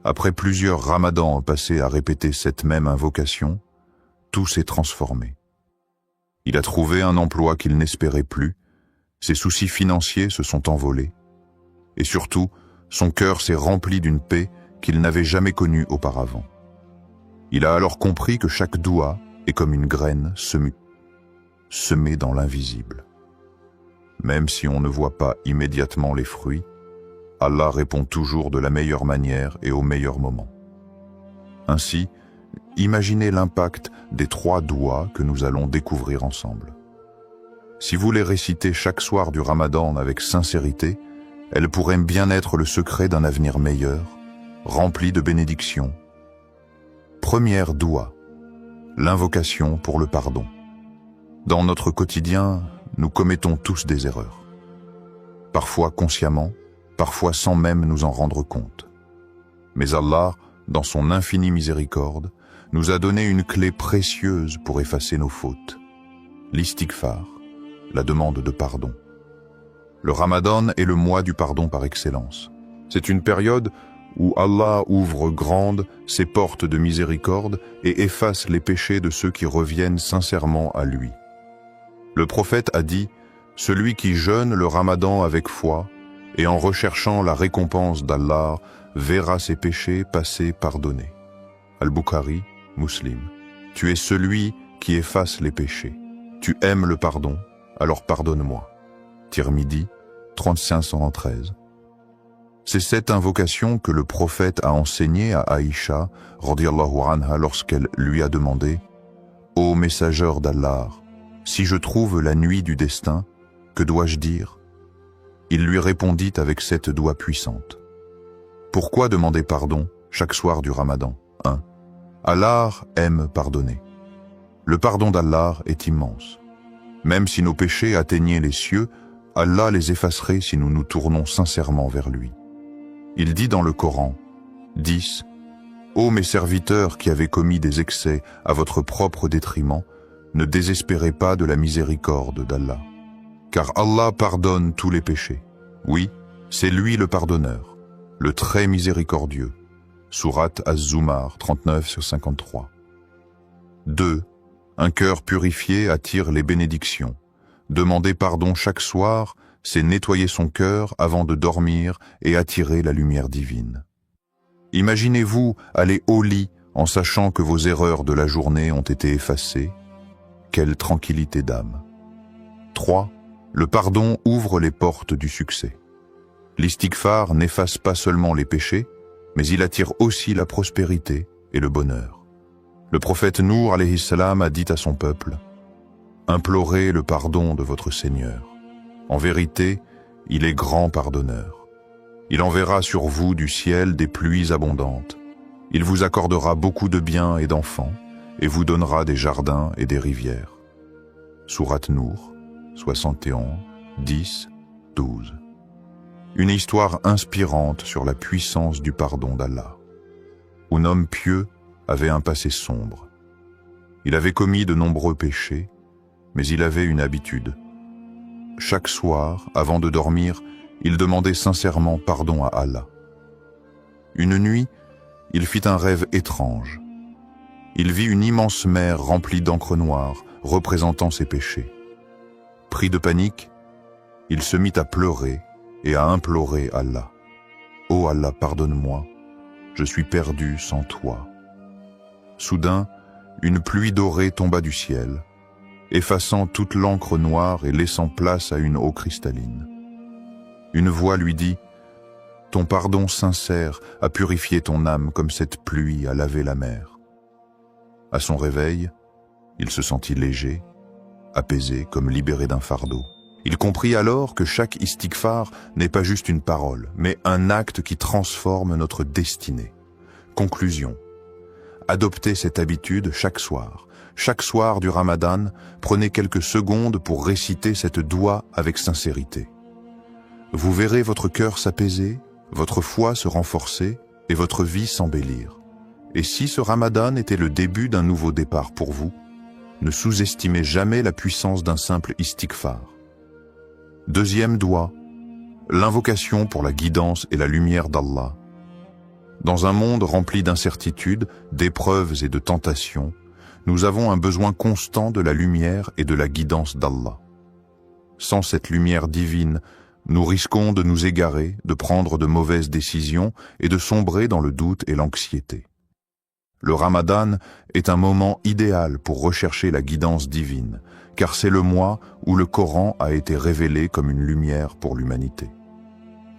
après plusieurs ramadans passés à répéter cette même invocation, tout s'est transformé. Il a trouvé un emploi qu'il n'espérait plus, ses soucis financiers se sont envolés, et surtout, son cœur s'est rempli d'une paix qu'il n'avait jamais connue auparavant. Il a alors compris que chaque doua est comme une graine semée dans l'invisible. Même si on ne voit pas immédiatement les fruits, Allah répond toujours de la meilleure manière et au meilleur moment. Ainsi, imaginez l'impact des 3 douas que nous allons découvrir ensemble. Si vous les récitez chaque soir du Ramadan avec sincérité, elles pourraient bien être le secret d'un avenir meilleur, rempli de bénédictions. Première doua, l'invocation pour le pardon. Dans notre quotidien, nous commettons tous des erreurs. Parfois consciemment, parfois sans même nous en rendre compte. Mais Allah, dans son infinie miséricorde, nous a donné une clé précieuse pour effacer nos fautes. L'istighfar, la demande de pardon. Le Ramadan est le mois du pardon par excellence. C'est une période où Allah ouvre grandes ses portes de miséricorde et efface les péchés de ceux qui reviennent sincèrement à lui. Le prophète a dit « Celui qui jeûne le Ramadan avec foi et en recherchant la récompense d'Allah verra ses péchés passés pardonnés. » Al-Bukhari, Muslim. Tu es celui qui efface les péchés. Tu aimes le pardon, alors pardonne-moi. Tirmidhi 3513. C'est cette invocation que le prophète a enseignée à Aïcha, radiyallahu anha, lorsqu'elle lui a demandé « Ô messageur d'Allah, si je trouve la nuit du destin, que dois-je dire ?» Il lui répondit avec cette doua puissante. Pourquoi demander pardon chaque soir du Ramadan? 1. Allah aime pardonner. Le pardon d'Allah est immense. Même si nos péchés atteignaient les cieux, Allah les effacerait si nous nous tournons sincèrement vers lui. Il dit dans le Coran, 10. Ô mes serviteurs qui avez commis des excès à votre propre détriment, ne désespérez pas de la miséricorde d'Allah. Car Allah pardonne tous les péchés. Oui, c'est lui le pardonneur, le très miséricordieux. Sourate Az-Zumar 39-53. 2. Un cœur purifié attire les bénédictions. Demander pardon chaque soir, c'est nettoyer son cœur avant de dormir et attirer la lumière divine. Imaginez-vous aller au lit en sachant que vos erreurs de la journée ont été effacées. Quelle tranquillité d'âme. 3. Le pardon ouvre les portes du succès. L'istighfar n'efface pas seulement les péchés, mais il attire aussi la prospérité et le bonheur. Le prophète Nour alayhi salam a dit à son peuple: « Implorez le pardon de votre Seigneur. En vérité, il est grand pardonneur. Il enverra sur vous du ciel des pluies abondantes. Il vous accordera beaucoup de biens et d'enfants, et vous donnera des jardins et des rivières. » Sourate Nour, 71, 10, 12. Une histoire inspirante sur la puissance du pardon d'Allah. Un homme pieux avait un passé sombre. Il avait commis de nombreux péchés, mais il avait une habitude. Chaque soir, avant de dormir, il demandait sincèrement pardon à Allah. Une nuit, il fit un rêve étrange. Il vit une immense mer remplie d'encre noire, représentant ses péchés. Pris de panique, il se mit à pleurer et à implorer Allah. « Ô Allah, pardonne-moi, je suis perdu sans toi. » Soudain, une pluie dorée tomba du ciel, effaçant toute l'encre noire et laissant place à une eau cristalline. Une voix lui dit: « Ton pardon sincère a purifié ton âme comme cette pluie a lavé la mer. » À son réveil, il se sentit léger, apaisé comme libéré d'un fardeau. Il comprit alors que chaque istighfar n'est pas juste une parole, mais un acte qui transforme notre destinée. Conclusion. Adoptez cette habitude chaque soir. Chaque soir du Ramadan, prenez quelques secondes pour réciter cette doua avec sincérité. Vous verrez votre cœur s'apaiser, votre foi se renforcer et votre vie s'embellir. Et si ce Ramadan était le début d'un nouveau départ pour vous, ne sous-estimez jamais la puissance d'un simple istighfar. Deuxième doua, l'invocation pour la guidance et la lumière d'Allah. Dans un monde rempli d'incertitudes, d'épreuves et de tentations, nous avons un besoin constant de la lumière et de la guidance d'Allah. Sans cette lumière divine, nous risquons de nous égarer, de prendre de mauvaises décisions et de sombrer dans le doute et l'anxiété. Le Ramadan est un moment idéal pour rechercher la guidance divine, car c'est le mois où le Coran a été révélé comme une lumière pour l'humanité.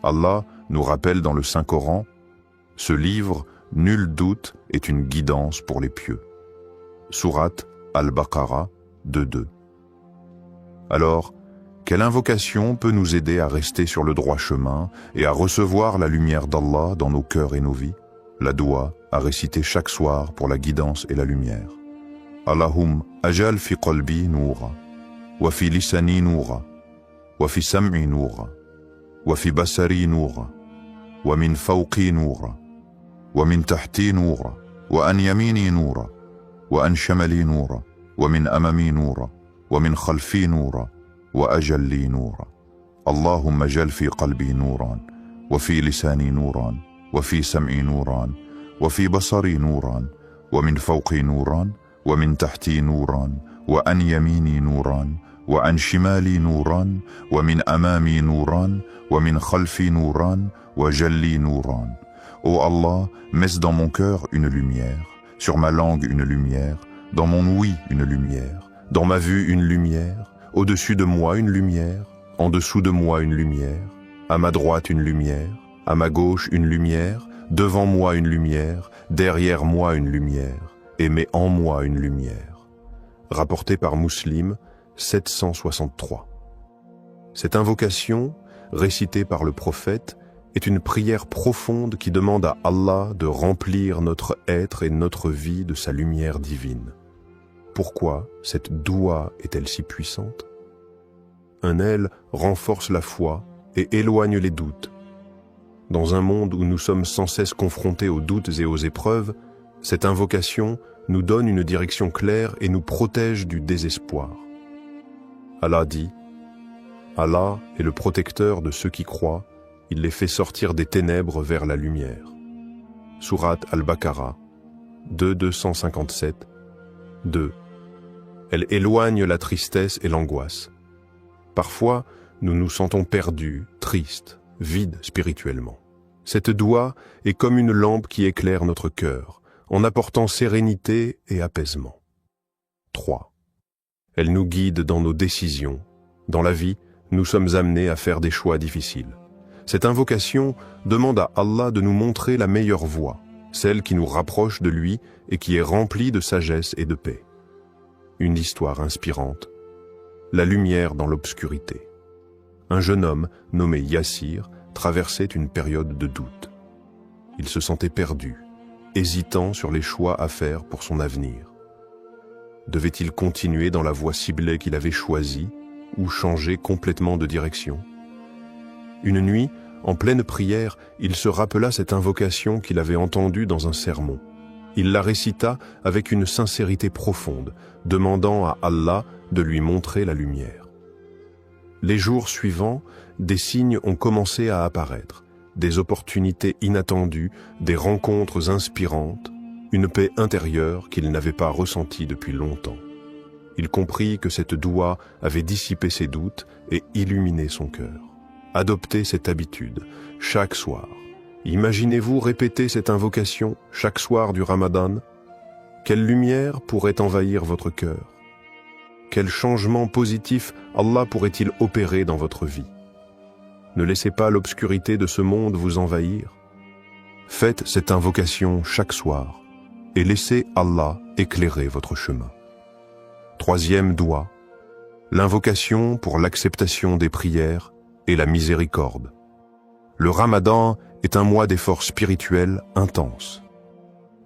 Allah nous rappelle dans le Saint-Coran: « Ce livre, nul doute, est une guidance pour les pieux. » Sourate Al-Baqarah 2.2. Alors, quelle invocation peut nous aider à rester sur le droit chemin et à recevoir la lumière d'Allah dans nos cœurs et nos vies? La doua à réciter chaque soir pour la guidance et la lumière. Allahum ajal fi qalbi noura, wa fi lisani noura, wa fi sam'i noura, wa fi basari noura, wa min fawqi noura, wa min tahti noura, wa an yamini noura, wa an shamali noura, wa min amami noura, wa min khalfi noura, wa ajalli noura. Allahumma ajal fi qalbi nouran, wa fi lisani nouran, wa fi sam'i nouran, wa fi basari nouran, wa min fawqi nouran, wa min tahti nouran, wa an yamini nouran, wa an shimali nouran, wa min amami nouran, wa min khalfi nouran, wa jalli nouran. Ô Allah, mets dans mon cœur une lumière, sur ma langue une lumière, dans mon ouïe une lumière, dans ma vue une lumière, au-dessus de moi une lumière, en dessous de moi une lumière, à ma droite une lumière, à ma gauche une lumière, devant moi une lumière, derrière moi une lumière, et mets en moi une lumière. Rapporté par Muslim, 763. Cette invocation, récitée par le prophète, est une prière profonde qui demande à Allah de remplir notre être et notre vie de sa lumière divine. Pourquoi cette doua est-elle si puissante? Elle renforce la foi et éloigne les doutes. Dans un monde où nous sommes sans cesse confrontés aux doutes et aux épreuves, cette invocation nous donne une direction claire et nous protège du désespoir. Allah dit: « Allah est le protecteur de ceux qui croient, il les fait sortir des ténèbres vers la lumière. » Sourate Al-Baqarah 2.257 2. Elle éloigne la tristesse et l'angoisse. Parfois, nous nous sentons perdus, tristes, vides spirituellement. Cette doua est comme une lampe qui éclaire notre cœur, en apportant sérénité et apaisement. 3. Elle nous guide dans nos décisions, dans la vie, nous sommes amenés à faire des choix difficiles. Cette invocation demande à Allah de nous montrer la meilleure voie, celle qui nous rapproche de lui et qui est remplie de sagesse et de paix. Une histoire inspirante. La lumière dans l'obscurité. Un jeune homme nommé Yassir traversait une période de doute. Il se sentait perdu, hésitant sur les choix à faire pour son avenir. Devait-il continuer dans la voie ciblée qu'il avait choisie ou changer complètement de direction? Une nuit, en pleine prière, il se rappela cette invocation qu'il avait entendue dans un sermon. Il la récita avec une sincérité profonde, demandant à Allah de lui montrer la lumière. Les jours suivants, des signes ont commencé à apparaître, des opportunités inattendues, des rencontres inspirantes, une paix intérieure qu'il n'avait pas ressentie depuis longtemps. Il comprit que cette doua avait dissipé ses doutes et illuminé son cœur. Adoptez cette habitude, chaque soir. Imaginez-vous répéter cette invocation chaque soir du Ramadan. Quelle lumière pourrait envahir votre cœur? Quel changement positif Allah pourrait-il opérer dans votre vie? Ne laissez pas l'obscurité de ce monde vous envahir. Faites cette invocation chaque soir et laissez Allah éclairer votre chemin. Troisième doua, l'invocation pour l'acceptation des prières et la miséricorde. Le Ramadan est un mois d'efforts spirituels intenses.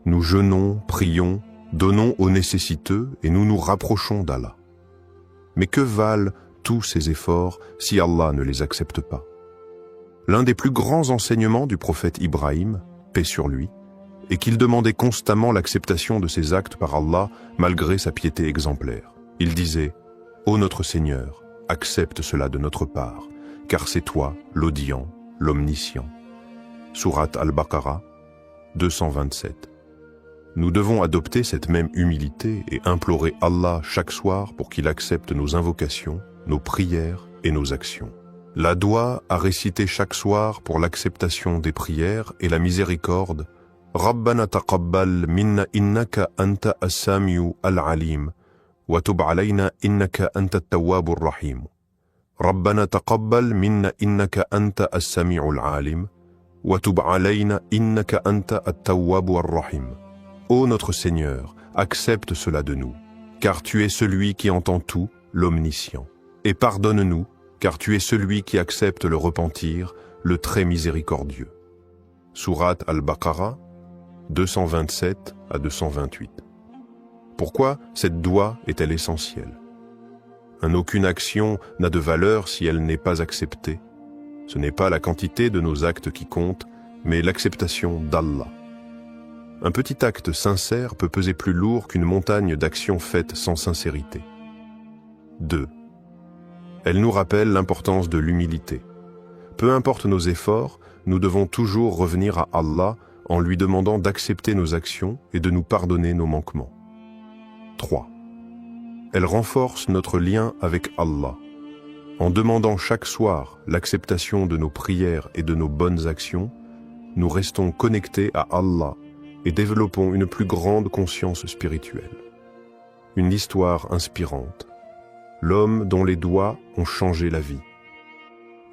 Nous jeûnons, prions, donnons aux nécessiteux et nous nous rapprochons d'Allah. Mais que valent tous ces efforts si Allah ne les accepte pas? L'un des plus grands enseignements du prophète Ibrahim, paix sur lui, est qu'il demandait constamment l'acceptation de ses actes par Allah malgré sa piété exemplaire. Il disait « Ô notre Seigneur, accepte cela de notre part, car c'est toi l'audient, l'omniscient. » Sourate Al-Baqarah, 227. Nous devons adopter cette même humilité et implorer Allah chaque soir pour qu'il accepte nos invocations, nos prières et nos actions. La doua à réciter chaque soir pour l'acceptation des prières et la miséricorde. Rabbana taqabbal minna innaka anta as-sami'u al-alim wa tub alayna innaka anta at-tawwabur rahim. Rabbana taqabbal minna innaka anta as-sami'u al-alim wa tub alayna innaka anta at-tawwabur rahim. Ô notre Seigneur, accepte cela de nous, car tu es celui qui entend tout, l'omniscient. Et pardonne-nous, car tu es celui qui accepte le repentir, le très miséricordieux. Sourate Al-Baqarah, 227 à 228. Pourquoi cette doua est-elle essentielle? Aucune action n'a de valeur si elle n'est pas acceptée. Ce n'est pas la quantité de nos actes qui compte, mais l'acceptation d'Allah. Un petit acte sincère peut peser plus lourd qu'une montagne d'actions faites sans sincérité. 2. Elle nous rappelle l'importance de l'humilité. Peu importe nos efforts, nous devons toujours revenir à Allah en lui demandant d'accepter nos actions et de nous pardonner nos manquements. 3. Elle renforce notre lien avec Allah. En demandant chaque soir l'acceptation de nos prières et de nos bonnes actions, nous restons connectés à Allah et développons une plus grande conscience spirituelle. Une histoire inspirante. L'homme dont les doigts ont changé la vie.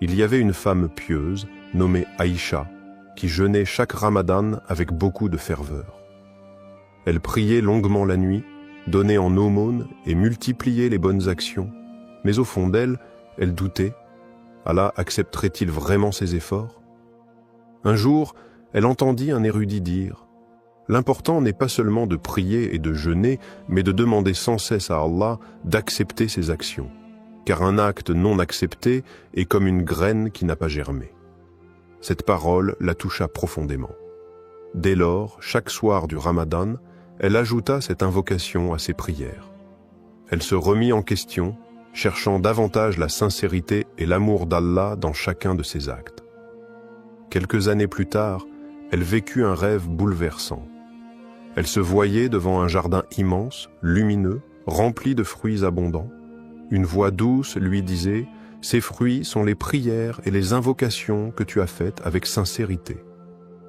Il y avait une femme pieuse, nommée Aïcha, qui jeûnait chaque Ramadan avec beaucoup de ferveur. Elle priait longuement la nuit, donnait en aumône et multipliait les bonnes actions, mais au fond d'elle, elle doutait. Allah accepterait-il vraiment ses efforts? Un jour, elle entendit un érudit dire « L'important n'est pas seulement de prier et de jeûner, mais de demander sans cesse à Allah d'accepter ses actions, car un acte non accepté est comme une graine qui n'a pas germé. » Cette parole la toucha profondément. Dès lors, chaque soir du Ramadan, elle ajouta cette invocation à ses prières. Elle se remit en question, cherchant davantage la sincérité et l'amour d'Allah dans chacun de ses actes. Quelques années plus tard, elle vécut un rêve bouleversant. Elle se voyait devant un jardin immense, lumineux, rempli de fruits abondants. Une voix douce lui disait « Ces fruits sont les prières et les invocations que tu as faites avec sincérité.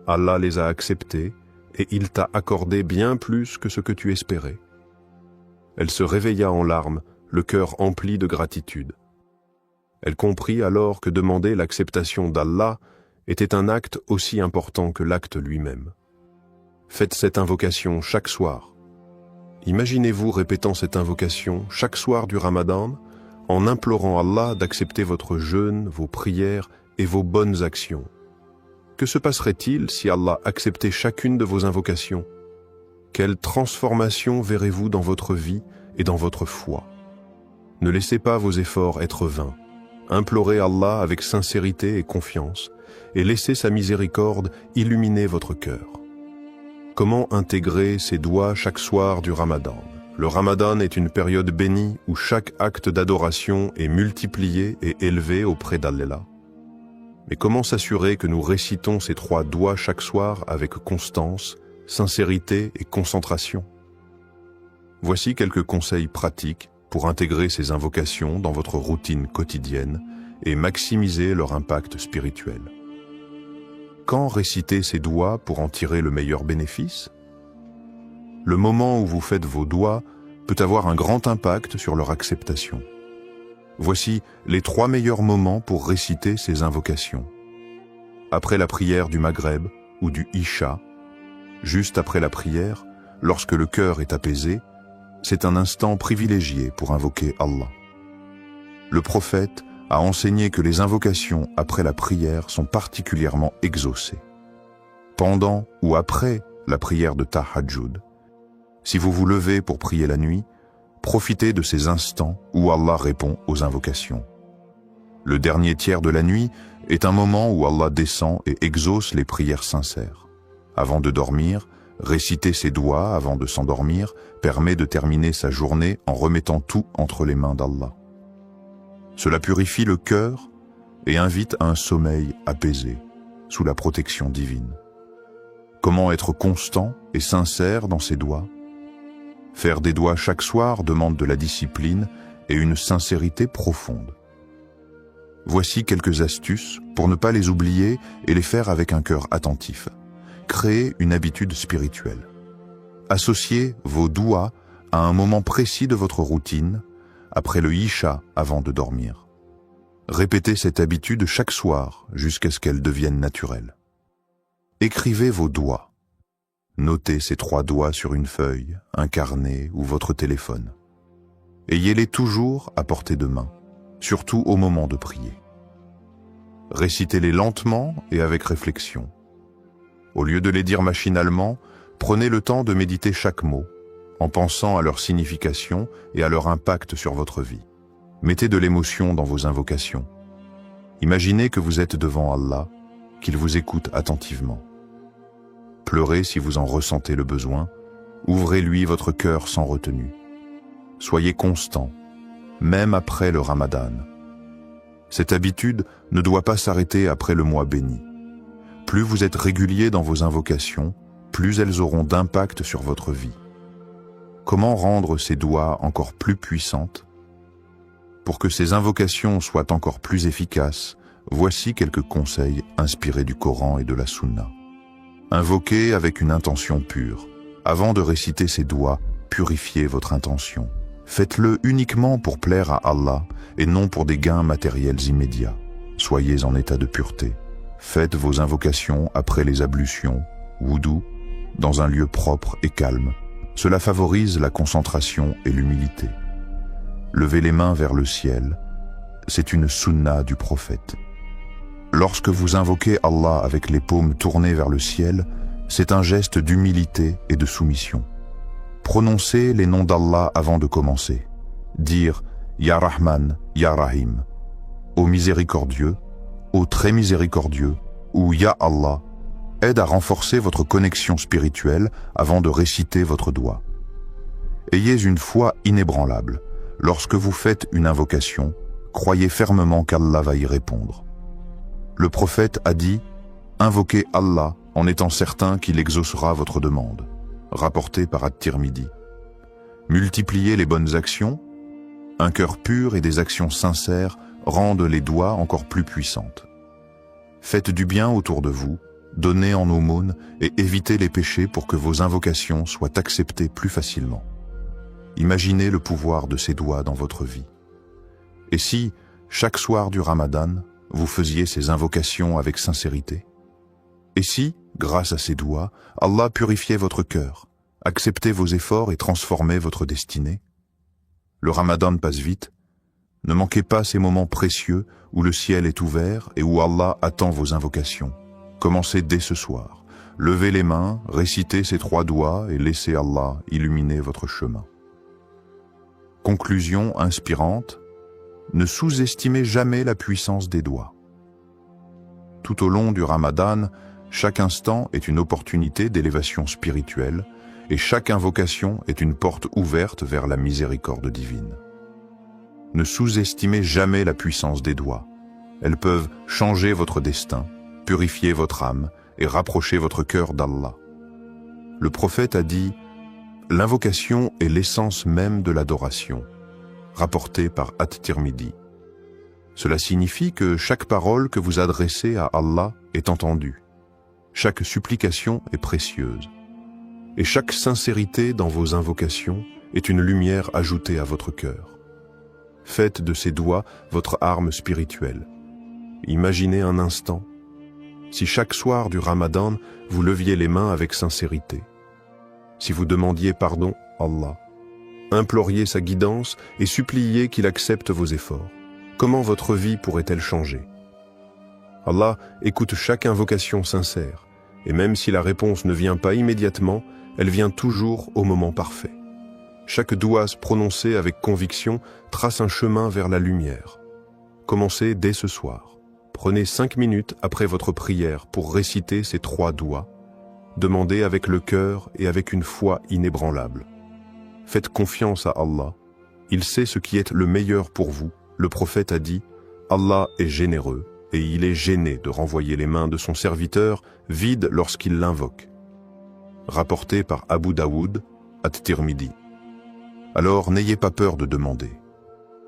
Allah les a acceptés et il t'a accordé bien plus que ce que tu espérais. » Elle se réveilla en larmes, le cœur empli de gratitude. Elle comprit alors que demander l'acceptation d'Allah était un acte aussi important que l'acte lui-même. Faites cette invocation chaque soir. Imaginez-vous répétant cette invocation chaque soir du Ramadan en implorant Allah d'accepter votre jeûne, vos prières et vos bonnes actions. Que se passerait-il si Allah acceptait chacune de vos invocations? Quelle transformation verrez-vous dans votre vie et dans votre foi? Ne laissez pas vos efforts être vains. Implorez Allah avec sincérité et confiance et laissez sa miséricorde illuminer votre cœur. Comment intégrer ces doigts chaque soir du Ramadan? Le Ramadan est une période bénie où chaque acte d'adoration est multiplié et élevé auprès d'Allah. Mais comment s'assurer que nous récitons ces 3 doigts chaque soir avec constance, sincérité et concentration? Voici quelques conseils pratiques pour intégrer ces invocations dans votre routine quotidienne et maximiser leur impact spirituel. Quand réciter ces doigts pour en tirer le meilleur bénéfice? Le moment où vous faites vos doigts peut avoir un grand impact sur leur acceptation. Voici les 3 meilleurs moments pour réciter ces invocations. Après la prière du Maghreb ou du Isha, juste après la prière, lorsque le cœur est apaisé, c'est un instant privilégié pour invoquer Allah. Le prophète a enseigné que les invocations après la prière sont particulièrement exaucées. Pendant ou après la prière de Tahajjud, si vous vous levez pour prier la nuit, profitez de ces instants où Allah répond aux invocations. Le dernier tiers de la nuit est un moment où Allah descend et exauce les prières sincères. Avant de dormir, réciter ses doigts avant de s'endormir permet de terminer sa journée en remettant tout entre les mains d'Allah. Cela purifie le cœur et invite à un sommeil apaisé, sous la protection divine. Comment être constant et sincère dans ses doigts? Faire des doigts chaque soir demande de la discipline et une sincérité profonde. Voici quelques astuces pour ne pas les oublier et les faire avec un cœur attentif. Créez une habitude spirituelle. Associez vos doigts à un moment précis de votre routine, après le Isha avant de dormir. Répétez cette habitude chaque soir jusqu'à ce qu'elle devienne naturelle. Écrivez vos doigts. Notez ces 3 doigts sur une feuille, un carnet ou votre téléphone. Ayez-les toujours à portée de main, surtout au moment de prier. Récitez-les lentement et avec réflexion. Au lieu de les dire machinalement, prenez le temps de méditer chaque mot, en pensant à leur signification et à leur impact sur votre vie. Mettez de l'émotion dans vos invocations. Imaginez que vous êtes devant Allah, qu'il vous écoute attentivement. Pleurez si vous en ressentez le besoin, ouvrez-lui votre cœur sans retenue. Soyez constant, même après le Ramadan. Cette habitude ne doit pas s'arrêter après le mois béni. Plus vous êtes régulier dans vos invocations, plus elles auront d'impact sur votre vie. Comment rendre ces doigts encore plus puissantes? Pour que ces invocations soient encore plus efficaces, voici quelques conseils inspirés du Coran et de la Sunna. Invoquez avec une intention pure. Avant de réciter ces doigts, purifiez votre intention. Faites-le uniquement pour plaire à Allah et non pour des gains matériels immédiats. Soyez en état de pureté. Faites vos invocations après les ablutions, wudu, dans un lieu propre et calme. Cela favorise la concentration et l'humilité. Levez les mains vers le ciel, c'est une sunna du prophète. Lorsque vous invoquez Allah avec les paumes tournées vers le ciel, c'est un geste d'humilité et de soumission. Prononcez les noms d'Allah avant de commencer. Dire « Ya Rahman, Ya Rahim » ô miséricordieux, ô très miséricordieux, ou Ya Allah, aide à renforcer votre connexion spirituelle avant de réciter votre doigt. Ayez une foi inébranlable. Lorsque vous faites une invocation, croyez fermement qu'Allah va y répondre. Le prophète a dit « Invoquez Allah en étant certain qu'il exaucera votre demande », rapporté par At-Tirmidhi. Multipliez les bonnes actions. Un cœur pur et des actions sincères rendent les doigts encore plus puissantes. Faites du bien autour de vous, donnez en aumône et évitez les péchés pour que vos invocations soient acceptées plus facilement. Imaginez le pouvoir de ces doigts dans votre vie. Et si, chaque soir du Ramadan, vous faisiez ces invocations avec sincérité? Et si, grâce à ces doigts, Allah purifiait votre cœur, acceptait vos efforts et transformait votre destinée? Le Ramadan passe vite. Ne manquez pas ces moments précieux où le ciel est ouvert et où Allah attend vos invocations. Commencez dès ce soir. Levez les mains, récitez ces 3 doigts et laissez Allah illuminer votre chemin. Conclusion inspirante: ne sous-estimez jamais la puissance des doigts. Tout au long du Ramadan, chaque instant est une opportunité d'élévation spirituelle et chaque invocation est une porte ouverte vers la miséricorde divine. Ne sous-estimez jamais la puissance des doigts. Elles peuvent changer votre destin, purifier votre âme et rapprocher votre cœur d'Allah. Le prophète a dit « L'invocation est l'essence même de l'adoration », rapporté par At-Tirmidhi. Cela signifie que chaque parole que vous adressez à Allah est entendue. Chaque supplication est précieuse. Et chaque sincérité dans vos invocations est une lumière ajoutée à votre cœur. Faites de ces doigts votre arme spirituelle. Imaginez un instant, si chaque soir du Ramadan, vous leviez les mains avec sincérité, si vous demandiez pardon à Allah, imploriez sa guidance et suppliez qu'il accepte vos efforts, comment votre vie pourrait-elle changer? Allah écoute chaque invocation sincère, et même si la réponse ne vient pas immédiatement, elle vient toujours au moment parfait. Chaque doigt prononcé avec conviction trace un chemin vers la lumière. Commencez dès ce soir. Prenez 5 minutes après votre prière pour réciter ces 3 doigts. Demandez avec le cœur et avec une foi inébranlable. Faites confiance à Allah. Il sait ce qui est le meilleur pour vous. Le prophète a dit « Allah est généreux et il est gêné de renvoyer les mains de son serviteur vides lorsqu'il l'invoque. » Rapporté par Abu Daoud, At-Tirmidhi. Alors n'ayez pas peur de demander.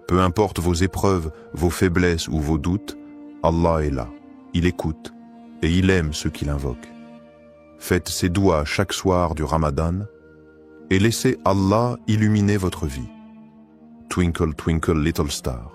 Peu importe vos épreuves, vos faiblesses ou vos doutes, Allah est là, il écoute et il aime ceux qui l'invoquent. Faites ces doigts chaque soir du Ramadan et laissez Allah illuminer votre vie. Twinkle, twinkle, little star.